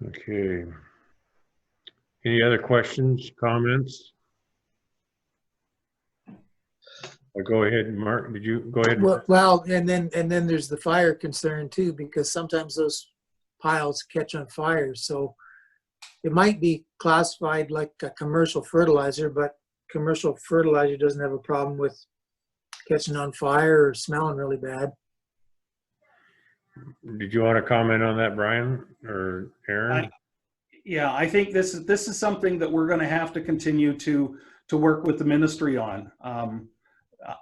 S2: Okay. Any other questions, comments? Go ahead, Mark. Did you go ahead?
S14: Well, and then there's the fire concern too, because sometimes those piles catch on fire. So it might be classified like a commercial fertilizer, but commercial fertilizer doesn't have a problem with catching on fire or smelling really bad.
S2: Did you want to comment on that, Brian or Aaron?
S1: Yeah, I think this is something that we're going to have to continue to work with the ministry on.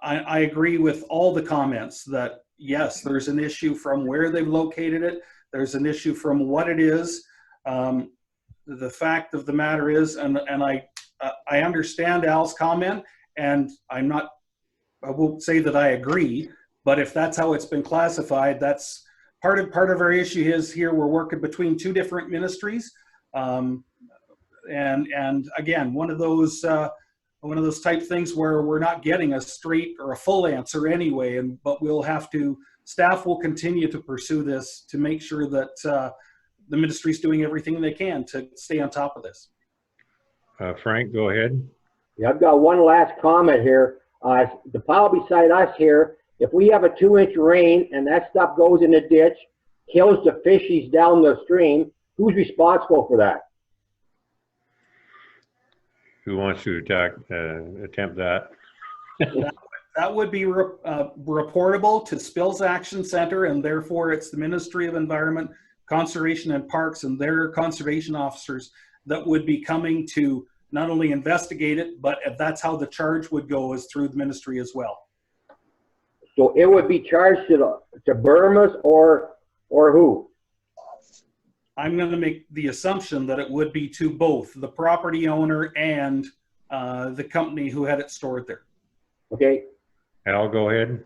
S1: I agree with all the comments that yes, there's an issue from where they've located it. There's an issue from what it is. The fact of the matter is, and I understand Al's comment, and I won't say that I agree, but if that's how it's been classified, that's part of our issue is here we're working between two different ministries. And again, one of those type things where we're not getting a straight or a full answer anyway, but staff will continue to pursue this to make sure that the ministry's doing everything they can to stay on top of this.
S2: Frank, go ahead.
S16: Yeah, I've got one last comment here. The pile beside us here, if we have a 2-inch rain and that stuff goes in the ditch, kills the fishies down the stream, who's responsible for that?
S2: Who wants to attempt that?
S1: That would be reportable to Spills Action Center, and therefore it's the Ministry of Environment, Conservation and Parks and their conservation officers that would be coming to not only investigate it, but if that's how the charge would go is through the ministry as well.
S16: So it would be charged to Burma's or who?
S1: I'm going to make the assumption that it would be to both the property owner and the company who had it stored there.
S16: Okay.
S2: Al, go ahead.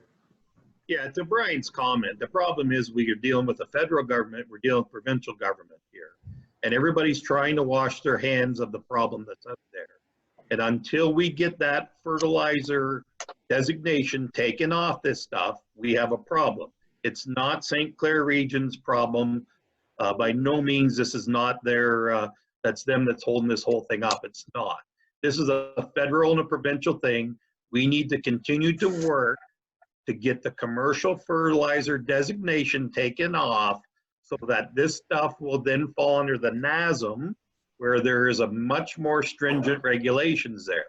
S17: Yeah, to Brian's comment, the problem is we are dealing with the federal government, we're dealing with provincial government here. And everybody's trying to wash their hands of the problem that's up there. And until we get that fertilizer designation taken off this stuff, we have a problem. It's not St. Clair Region's problem. By no means, this is not their, that's them that's holding this whole thing up. It's not. This is a federal and a provincial thing. We need to continue to work to get the commercial fertilizer designation taken off so that this stuff will then fall under the NASM, where there is a much more stringent regulations there.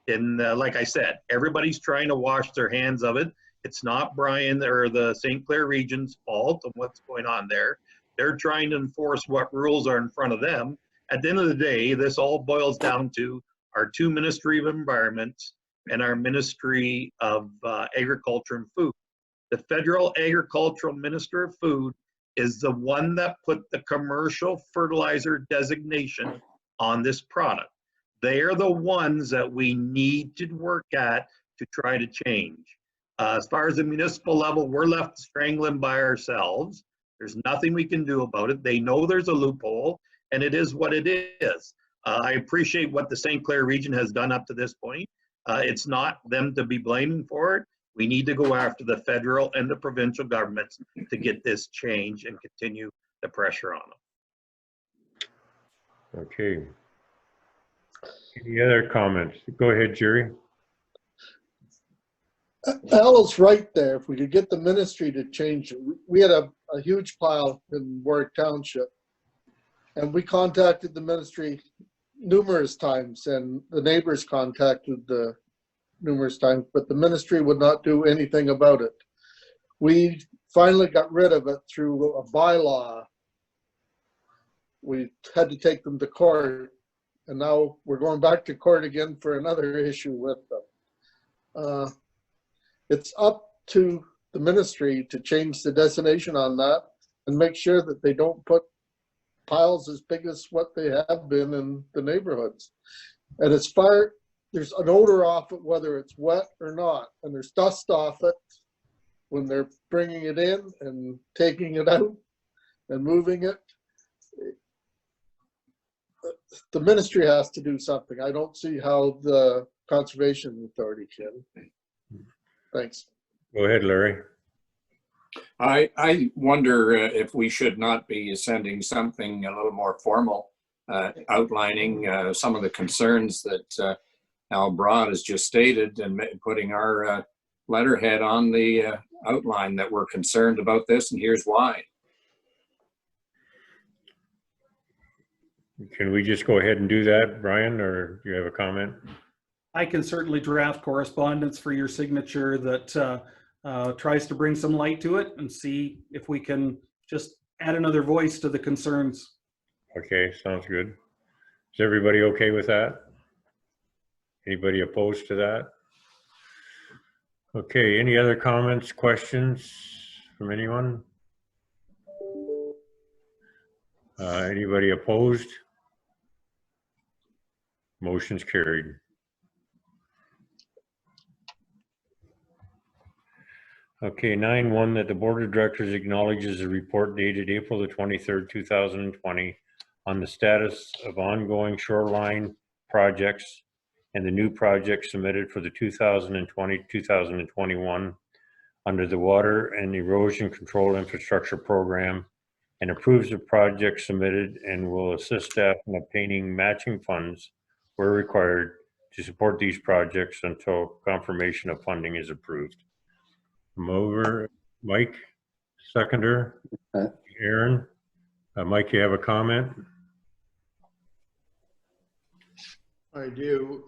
S17: And like I said, everybody's trying to wash their hands of it. It's not Brian or the St. Clair Region's fault of what's going on there. They're trying to enforce what rules are in front of them. At the end of the day, this all boils down to our two Ministry of Environments and our Ministry of Agriculture and Food. The Federal Agricultural Minister of Food is the one that put the commercial fertilizer designation on this product. They are the ones that we need to work at to try to change. As far as the municipal level, we're left strangling by ourselves. There's nothing we can do about it. They know there's a loophole, and it is what it is. I appreciate what the St. Clair region has done up to this point. It's not them to be blaming for it. We need to go after the federal and the provincial governments to get this change and continue the pressure on them.
S2: Okay. Any other comments? Go ahead, Jerry.
S19: Al's right there. If we could get the ministry to change it. We had a huge pile in Warwick Township, and we contacted the ministry numerous times, and the neighbors contacted the numerous times, but the ministry would not do anything about it. We finally got rid of it through a bylaw. We had to take them to court, and now we're going back to court again for another issue with them. It's up to the ministry to change the designation on that and make sure that they don't put piles as big as what they have been in the neighborhoods. And as far, there's an odor off it, whether it's wet or not, and there's dust off it when they're bringing it in and taking it out and moving it. The ministry has to do something. I don't see how the Conservation Authority can. Thanks.
S2: Go ahead, Larry.
S6: I wonder if we should not be sending something a little more formal, outlining some of the concerns that Al Broad has just stated, and putting our letterhead on the outline that we're concerned about this, and here's why.
S2: Can we just go ahead and do that, Brian, or do you have a comment?
S1: I can certainly draft correspondence for your signature that tries to bring some light to it and see if we can just add another voice to the concerns.
S2: Okay, sounds good. Is everybody okay with that? Anybody opposed to that? Okay, any other comments, questions from anyone? Anybody opposed? Motion's carried. Okay, 9.1, that the Board of Directors acknowledges a report dated April the 23rd, 2020 on the status of ongoing shoreline projects and the new projects submitted for the 2020-2021 under the Water and Erosion Control Infrastructure Program, and approves the projects submitted and will assist staff in obtaining matching funds where required to support these projects until confirmation of funding is approved. Mover, Mike, seconder, Aaron. Mike, you have a comment?
S4: I do,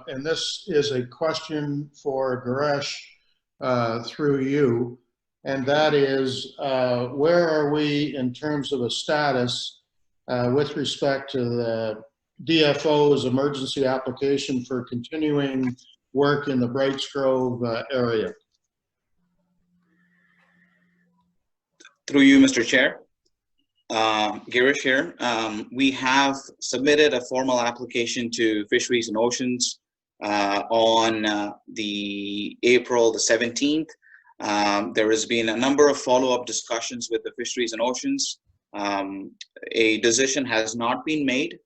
S4: and this is a question for Garesh through you, and that is, where are we in terms of a status with respect to the DFO's emergency application for continuing work in the Brights Grove area?
S20: Through you, Mr. Chair. Girish here. We have submitted a formal application to Fisheries and Oceans on the April the 17th. There has been a number of follow-up discussions with the Fisheries and Oceans. A decision has not been made.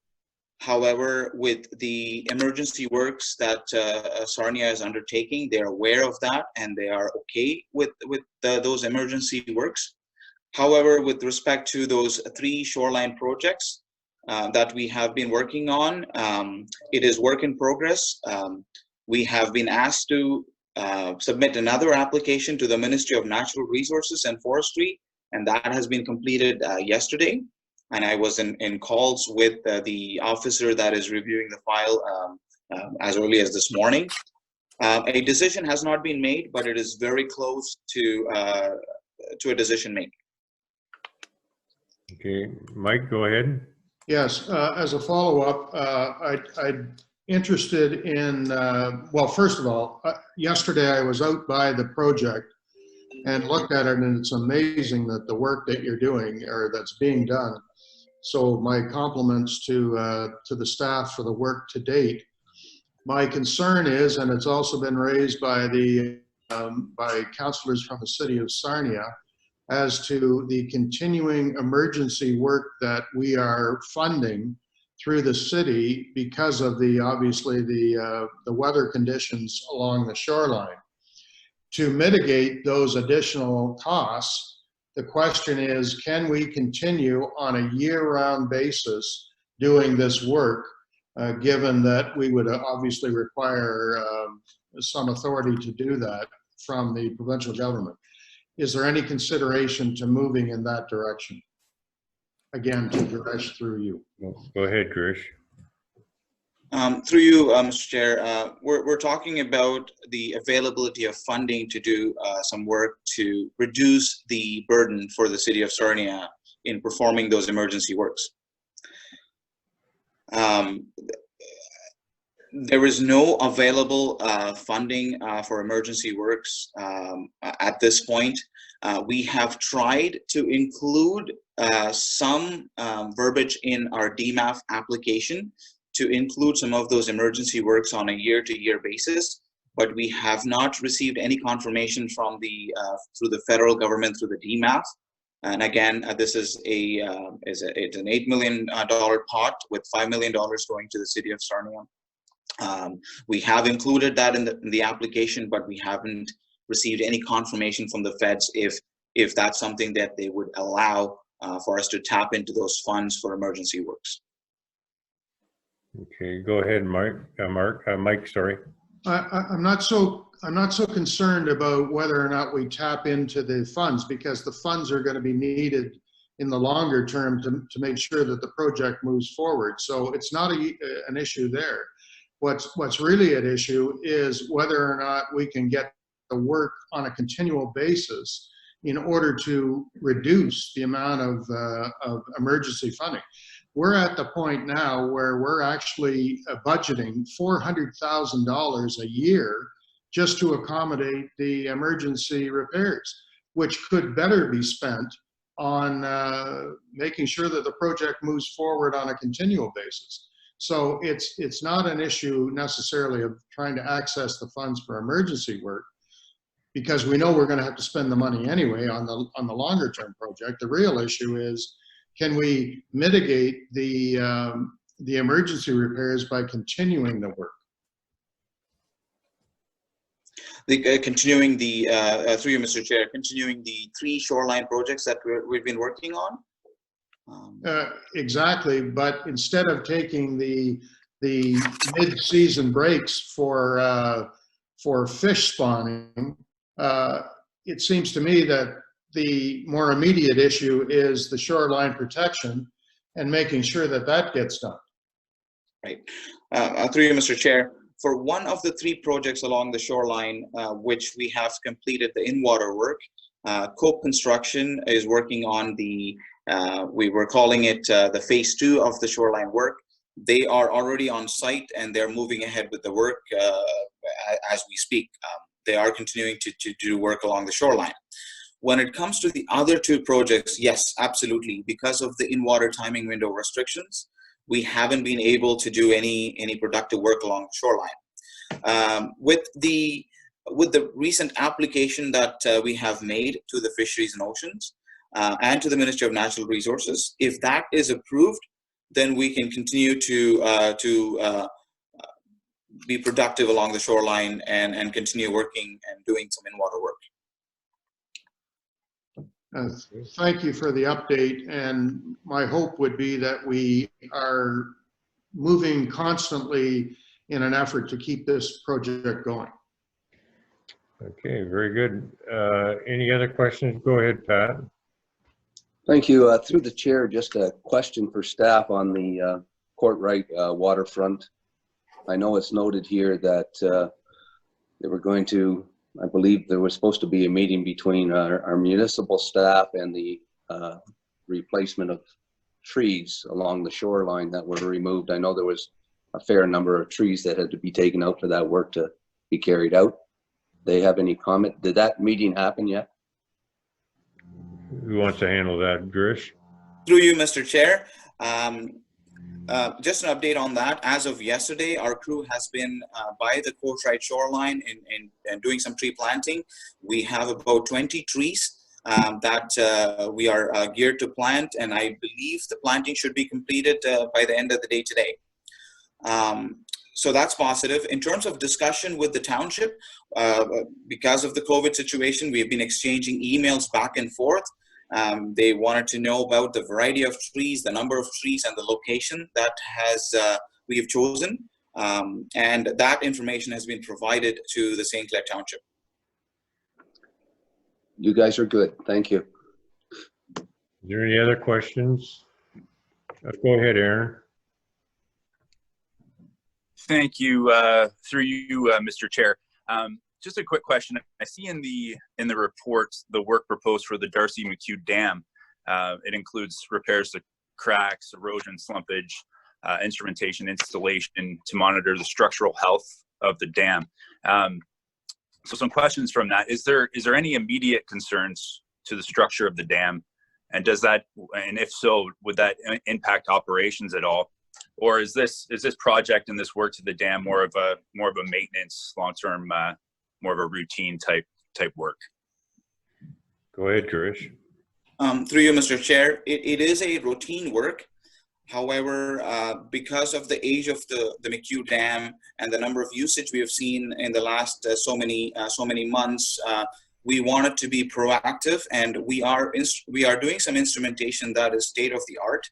S20: However, with the emergency works that Sarnia is undertaking, they're aware of that and they are okay with those emergency works. However, with respect to those 3 shoreline projects that we have been working on, it is work in progress. We have been asked to submit another application to the Ministry of Natural Resources and Forestry, and that has been completed yesterday. And I was in calls with the officer that is reviewing the file as early as this morning. A decision has not been made, but it is very close to a decision making.
S2: Okay, Mike, go ahead.
S4: Yes, as a follow-up, I'd interested in, well, first of all, yesterday I was out by the project and looked at it, and it's amazing that the work that you're doing or that's being done. So my compliments to the staff for the work to date. My concern is, and it's also been raised by by councillors from the city of Sarnia, as to the continuing emergency work that we are funding through the city because of obviously the weather conditions along the shoreline. To mitigate those additional costs, the question is, can we continue on a year-round basis doing this work, given that we would obviously require some authority to do that from the provincial government? Is there any consideration to moving in that direction? Again, to Girish, through you.
S2: Go ahead, Girish.
S20: Through you, Mr. Chair, we're talking about the availability of funding to do some work to reduce the burden for the city of Sarnia in performing those emergency works. There is no available funding for emergency works at this point. We have tried to include some verbiage in our DMAF application to include some of those emergency works on a year-to-year basis, but we have not received any confirmation from through the federal government through the DMAF. And again, this is it's an $8 million pot with $5 million going to the city of Sarnia. We have included that in the application, but we haven't received any confirmation from the feds if that's something that they would allow for us to tap into those funds for emergency works.
S2: Okay, go ahead, Mike. Sorry.
S4: I'm not so concerned about whether or not we tap into the funds, because the funds are going to be needed in the longer term to make sure that the project moves forward. So it's not an issue there. What's really at issue is whether or not we can get the work on a continual basis in order to reduce the amount of emergency funding. We're at the point now where we're actually budgeting $400,000 a year just to accommodate the emergency repairs, which could better be spent on making sure that the project moves forward on a continual basis. So it's not an issue necessarily of trying to access the funds for emergency work, because we know we're going to have to spend the money anyway on the longer term project. The real issue is, can we mitigate the emergency repairs by continuing the work?
S20: Continuing through you, Mr. Chair, continuing the 3 shoreline projects that we've been working on.
S4: Exactly, but instead of taking the mid-season breaks for fish spawning, it seems to me that the more immediate issue is the shoreline protection and making sure that that gets done.
S20: Right. Through you, Mr. Chair, for one of the 3 projects along the shoreline, which we have completed the in-water work, Cope Construction is working on we were calling it the phase 2 of the shoreline work. They are already on site and they're moving ahead with the work as we speak. They are continuing to do work along the shoreline. When it comes to the other 2 projects, yes, absolutely. Because of the in-water timing window restrictions, we haven't been able to do any productive work along the shoreline. With the recent application that we have made to the Fisheries and Oceans and to the Ministry of Natural Resources, if that is approved, then we can continue to be productive along the shoreline and continue working and doing some in-water work.
S4: Thank you for the update, and my hope would be that we are moving constantly in an effort to keep this project going.
S2: Okay, very good. Any other questions? Go ahead, Pat.
S21: Thank you. Through the chair, just a question for staff on the Courtright waterfront. I know it's noted here that they were going to, I believe there was supposed to be a meeting between our municipal staff and the replacement of trees along the shoreline that were removed. I know there was a fair number of trees that had to be taken out for that work to be carried out. They have any comment? Did that meeting happen yet?
S2: Who wants to handle that, Girish?
S20: Through you, Mr. Chair. Just an update on that. As of yesterday, our crew has been by the Courtright shoreline and doing some tree planting. We have about 20 trees that we are geared to plant, and I believe the planting should be completed by the end of the day today. So that's positive. In terms of discussion with the township, because of the COVID situation, we have been exchanging emails back and forth. They wanted to know about the variety of trees, the number of trees, and the location that we have chosen. And that information has been provided to the St. Clair Township.
S21: You guys are good. Thank you.
S2: Is there any other questions? Go ahead, Aaron.
S3: Thank you. Through you, Mr. Chair. Just a quick question. I see in the report the work proposed for the Darcy McHugh Dam. It includes repairs to cracks, erosion, slumpage, instrumentation installation to monitor the structural health of the dam. So some questions from that. Is there any immediate concerns to the structure of the dam? And does that, and if so, would that impact operations at all? Or is this project and this work to the dam more of a maintenance, long-term, more of a routine type work?
S2: Go ahead, Girish.
S20: Through you, Mr. Chair, it is a routine work. However, because of the age of the McHugh Dam and the number of usage we have seen in the last so many months, we wanted to be proactive, and we are doing some instrumentation that is state of the art.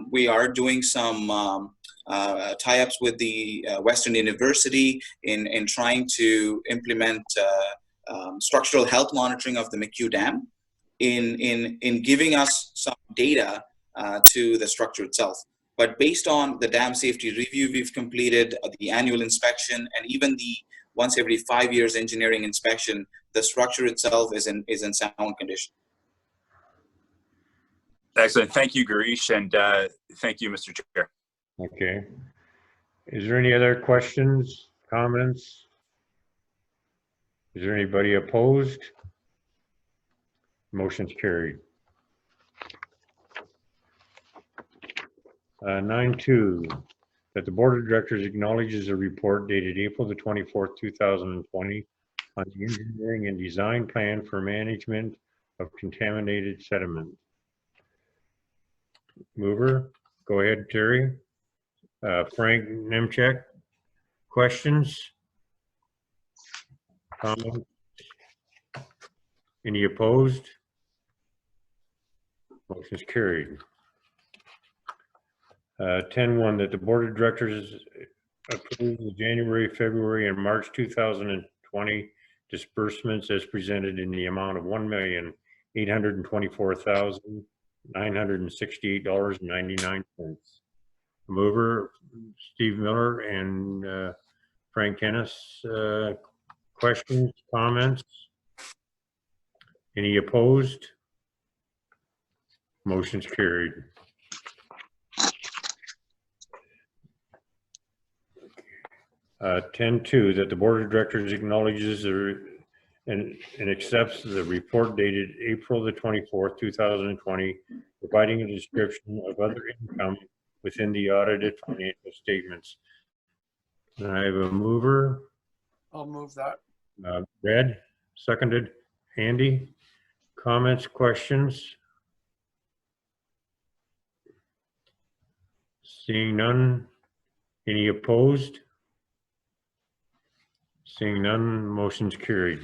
S20: We are doing some tie-ups with the Western University in trying to implement structural health monitoring of the McHugh Dam in giving us some data to the structure itself. But based on the dam safety review we've completed, the annual inspection, and even the once every 5 years engineering inspection, the structure itself is in sound condition.
S3: Excellent. Thank you, Girish, and thank you, Mr. Chair.
S2: Okay. Is there any other questions, comments? Is there anybody opposed? Motion's carried. 9.2, that the Board of Directors acknowledges a report dated April the 24th, 2020 on the engineering and design plan for management of contaminated sediment. Mover, go ahead, Terry. Frank Nemchek, questions? Comments? Any opposed? Motion's carried. 10.1, that the Board of Directors approve the January, February, and March 2020 disbursements as presented in the amount of $1,824,968.99. Mover, Steve Miller and Frank Kennis. Questions, comments? Any opposed? Motion's carried. 10.2, that the Board of Directors acknowledges and accepts the report dated April the 24th, 2020, providing a description of other income within the audited financial statements. I have a mover.
S7: I'll move that.
S2: Red, seconded. Andy, comments, questions? Seeing none. Any opposed? Seeing none, motion's carried.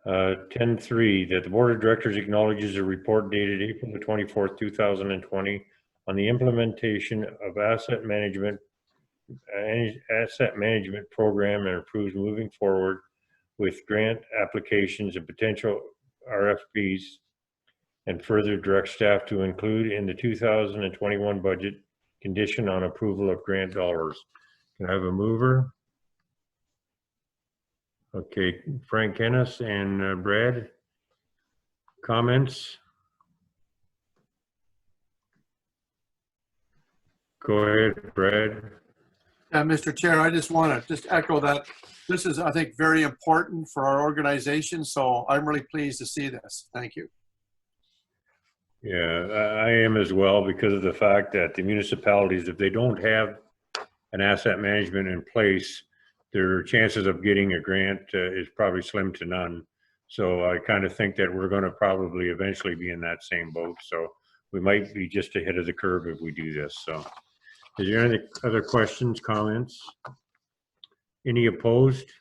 S2: Uh, 10.3, that the Board of Directors acknowledges a report dated April the 24th, 2020 on the implementation of asset management program and approves moving forward with grant applications and potential RFPs, and further direct staff to include in the 2021 budget condition on approval of grant dollars. Can I have a mover? Okay, Frank Kennis and Brad, comments? Go ahead, Brad.
S7: Mr. Chair, I just want to just echo that this is, I think, very important for our organization. So I'm really pleased to see this. Thank you.
S2: Yeah, I am as well, because of the fact that the municipalities, if they don't have an asset management in place, their chances of getting a grant is probably slim to none. So I kind of think that we're going to probably eventually be in that same boat. So we might be just ahead of the curve if we do this. So is there any other questions, comments? Any opposed?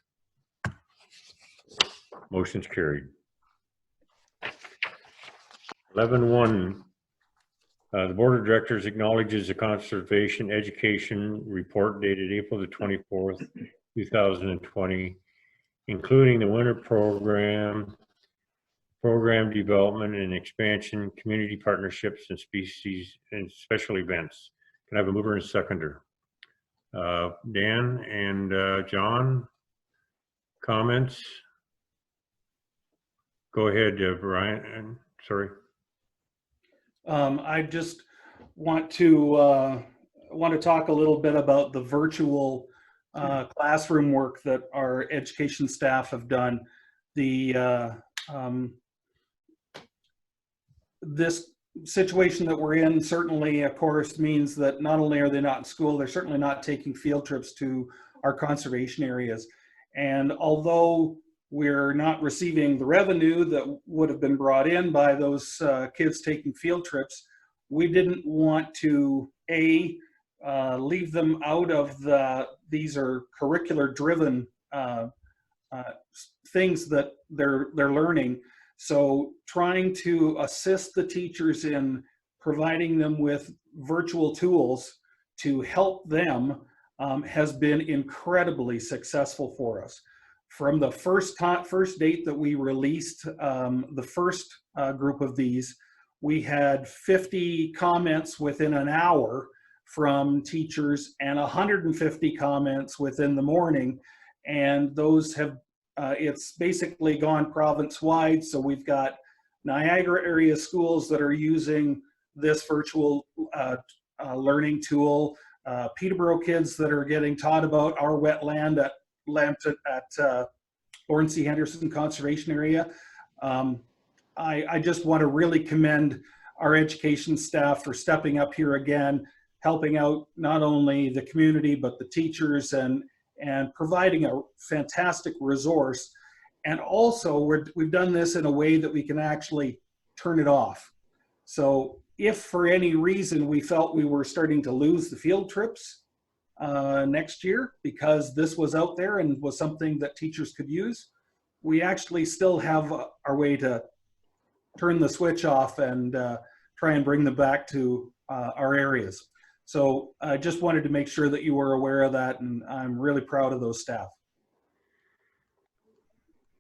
S2: Motion's carried. 11.1, the Board of Directors acknowledges the Conservation Education Report dated April the 24th, 2020, including the winter program development and expansion, community partnerships, and species and special events. Can I have a mover and a seconder? Dan and John, comments? Go ahead, Brian. Sorry.
S1: I just want to talk a little bit about the virtual classroom work that our education staff have done. This situation that we're in certainly, of course, means that not only are they not in school, they're certainly not taking field trips to our conservation areas. And although we're not receiving the revenue that would have been brought in by those kids taking field trips, we didn't want to, leave them out of these are curricular driven things that they're learning. So trying to assist the teachers in providing them with virtual tools to help them has been incredibly successful for us. From the first date that we released the first group of these, we had 50 comments within an hour from teachers and 150 comments within the morning. And those have, it's basically gone province-wide. So we've got Niagara area schools that are using this virtual learning tool, Peterborough kids that are getting taught about our wetland at Lawrence C. Henderson Conservation Area. I just want to really commend our education staff for stepping up here again, helping out not only the community, but the teachers and providing a fantastic resource. And also we've done this in a way that we can actually turn it off. So if for any reason we felt we were starting to lose the field trips next year because this was out there and was something that teachers could use, we actually still have our way to turn the switch off and try and bring them back to our areas. So I just wanted to make sure that you were aware of that, and I'm really proud of those staff.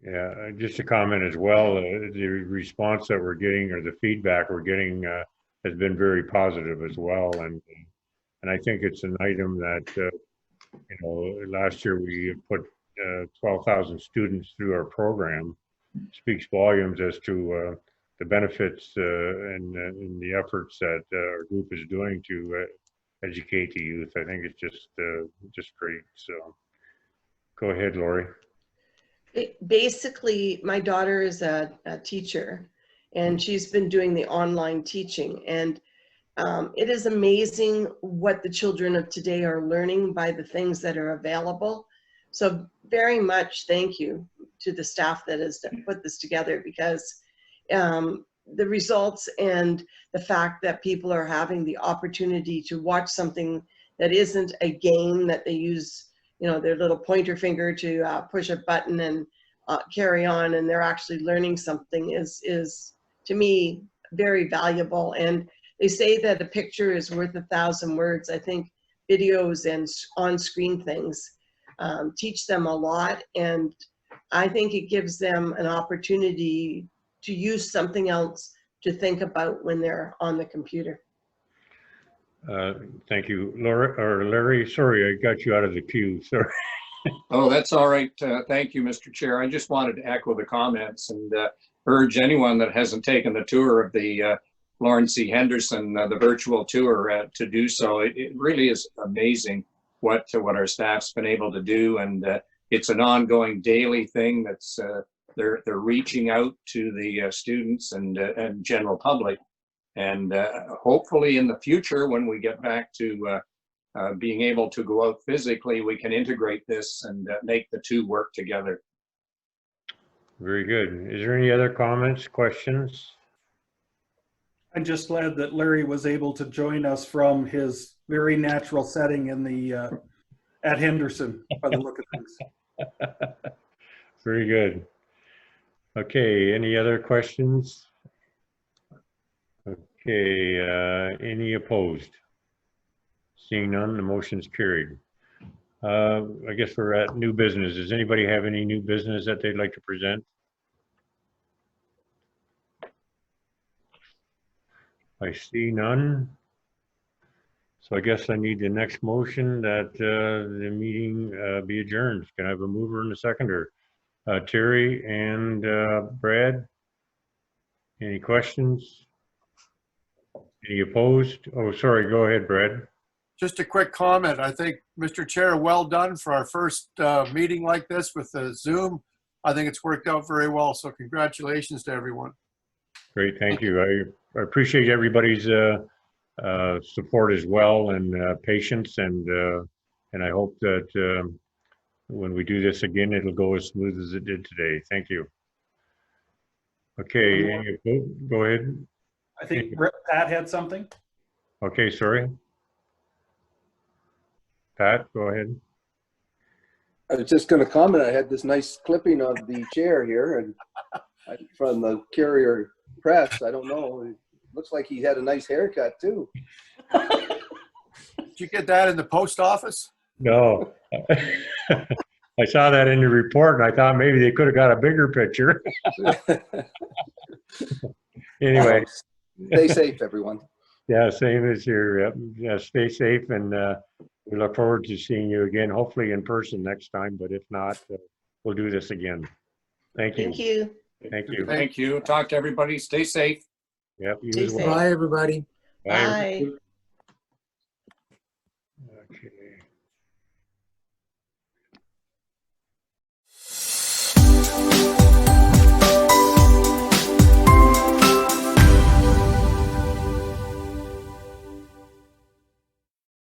S2: Yeah, just a comment as well, the response that we're getting or the feedback we're getting has been very positive as well. And I think it's an item that, you know, last year we put 12,000 students through our program. Speaks volumes as to the benefits and the efforts that our group is doing to educate the youth. I think it's just great. So go ahead, Lori.
S8: Basically, my daughter is a teacher, and she's been doing the online teaching. And it is amazing what the children of today are learning by the things that are available. So very much thank you to the staff that has put this together, because the results and the fact that people are having the opportunity to watch something that isn't a game that they use, you know, their little pointer finger to push a button and carry on, and they're actually learning something is to me very valuable. And they say that a picture is worth 1,000 words. I think videos and on-screen things teach them a lot, and I think it gives them an opportunity to use something else to think about when they're on the computer.
S2: Thank you, Laura, or Larry. Sorry, I got you out of the queue. Sorry.
S6: Oh, that's all right. Thank you, Mr. Chair. I just wanted to echo the comments and urge anyone that hasn't taken the tour of the Lawrence C. Henderson the virtual tour to do so. It really is amazing what our staff's been able to do, and it's an ongoing daily thing. That's they're reaching out to the students and general public, and hopefully in the future when we get back to being able to go out physically, we can integrate this and make the two work together.
S2: Very good. Is there any other comments, questions?
S1: I'm just glad that Larry was able to join us from his very natural setting in the at Henderson by the look of things.
S2: Very good. Okay, any other questions? Okay, any opposed? Seeing none, the motion's carried. I guess we're at new business. Does anybody have any new business that they'd like to present? I see none. So I guess I need the next motion that the meeting be adjourned. Can I have a mover and a seconder? Terry and Brad, any questions? Any opposed? Oh, sorry, go ahead, Brad.
S7: Just a quick comment. I think, Mr. Chair, well done for our first meeting like this with the Zoom. I think it's worked out very well, so congratulations to everyone.
S2: Great, thank you. I appreciate everybody's support as well, and patience, and I hope that when we do this again, it'll go as smooth as it did today. Thank you. Okay, go ahead.
S1: I think Pat had something.
S2: Okay, sorry. Pat, go ahead.
S21: I was just going to comment. I had this nice clipping of the chair here, and from the Carrier Press. I don't know. It looks like he had a nice haircut too.
S7: Did you get that in the post office?
S2: No. I saw that in the report, and I thought maybe they could have got a bigger picture. Anyway.
S21: Stay safe, everyone.
S2: Yeah, same as here. Yeah, stay safe, and we look forward to seeing you again, hopefully in person next time, but if not, we'll do this again. Thank you.
S8: Thank you.
S2: Thank you.
S6: Thank you. Talk to everybody. Stay safe.
S2: Yep, you as well.
S14: Bye, everybody.
S2: Bye.
S8: Bye.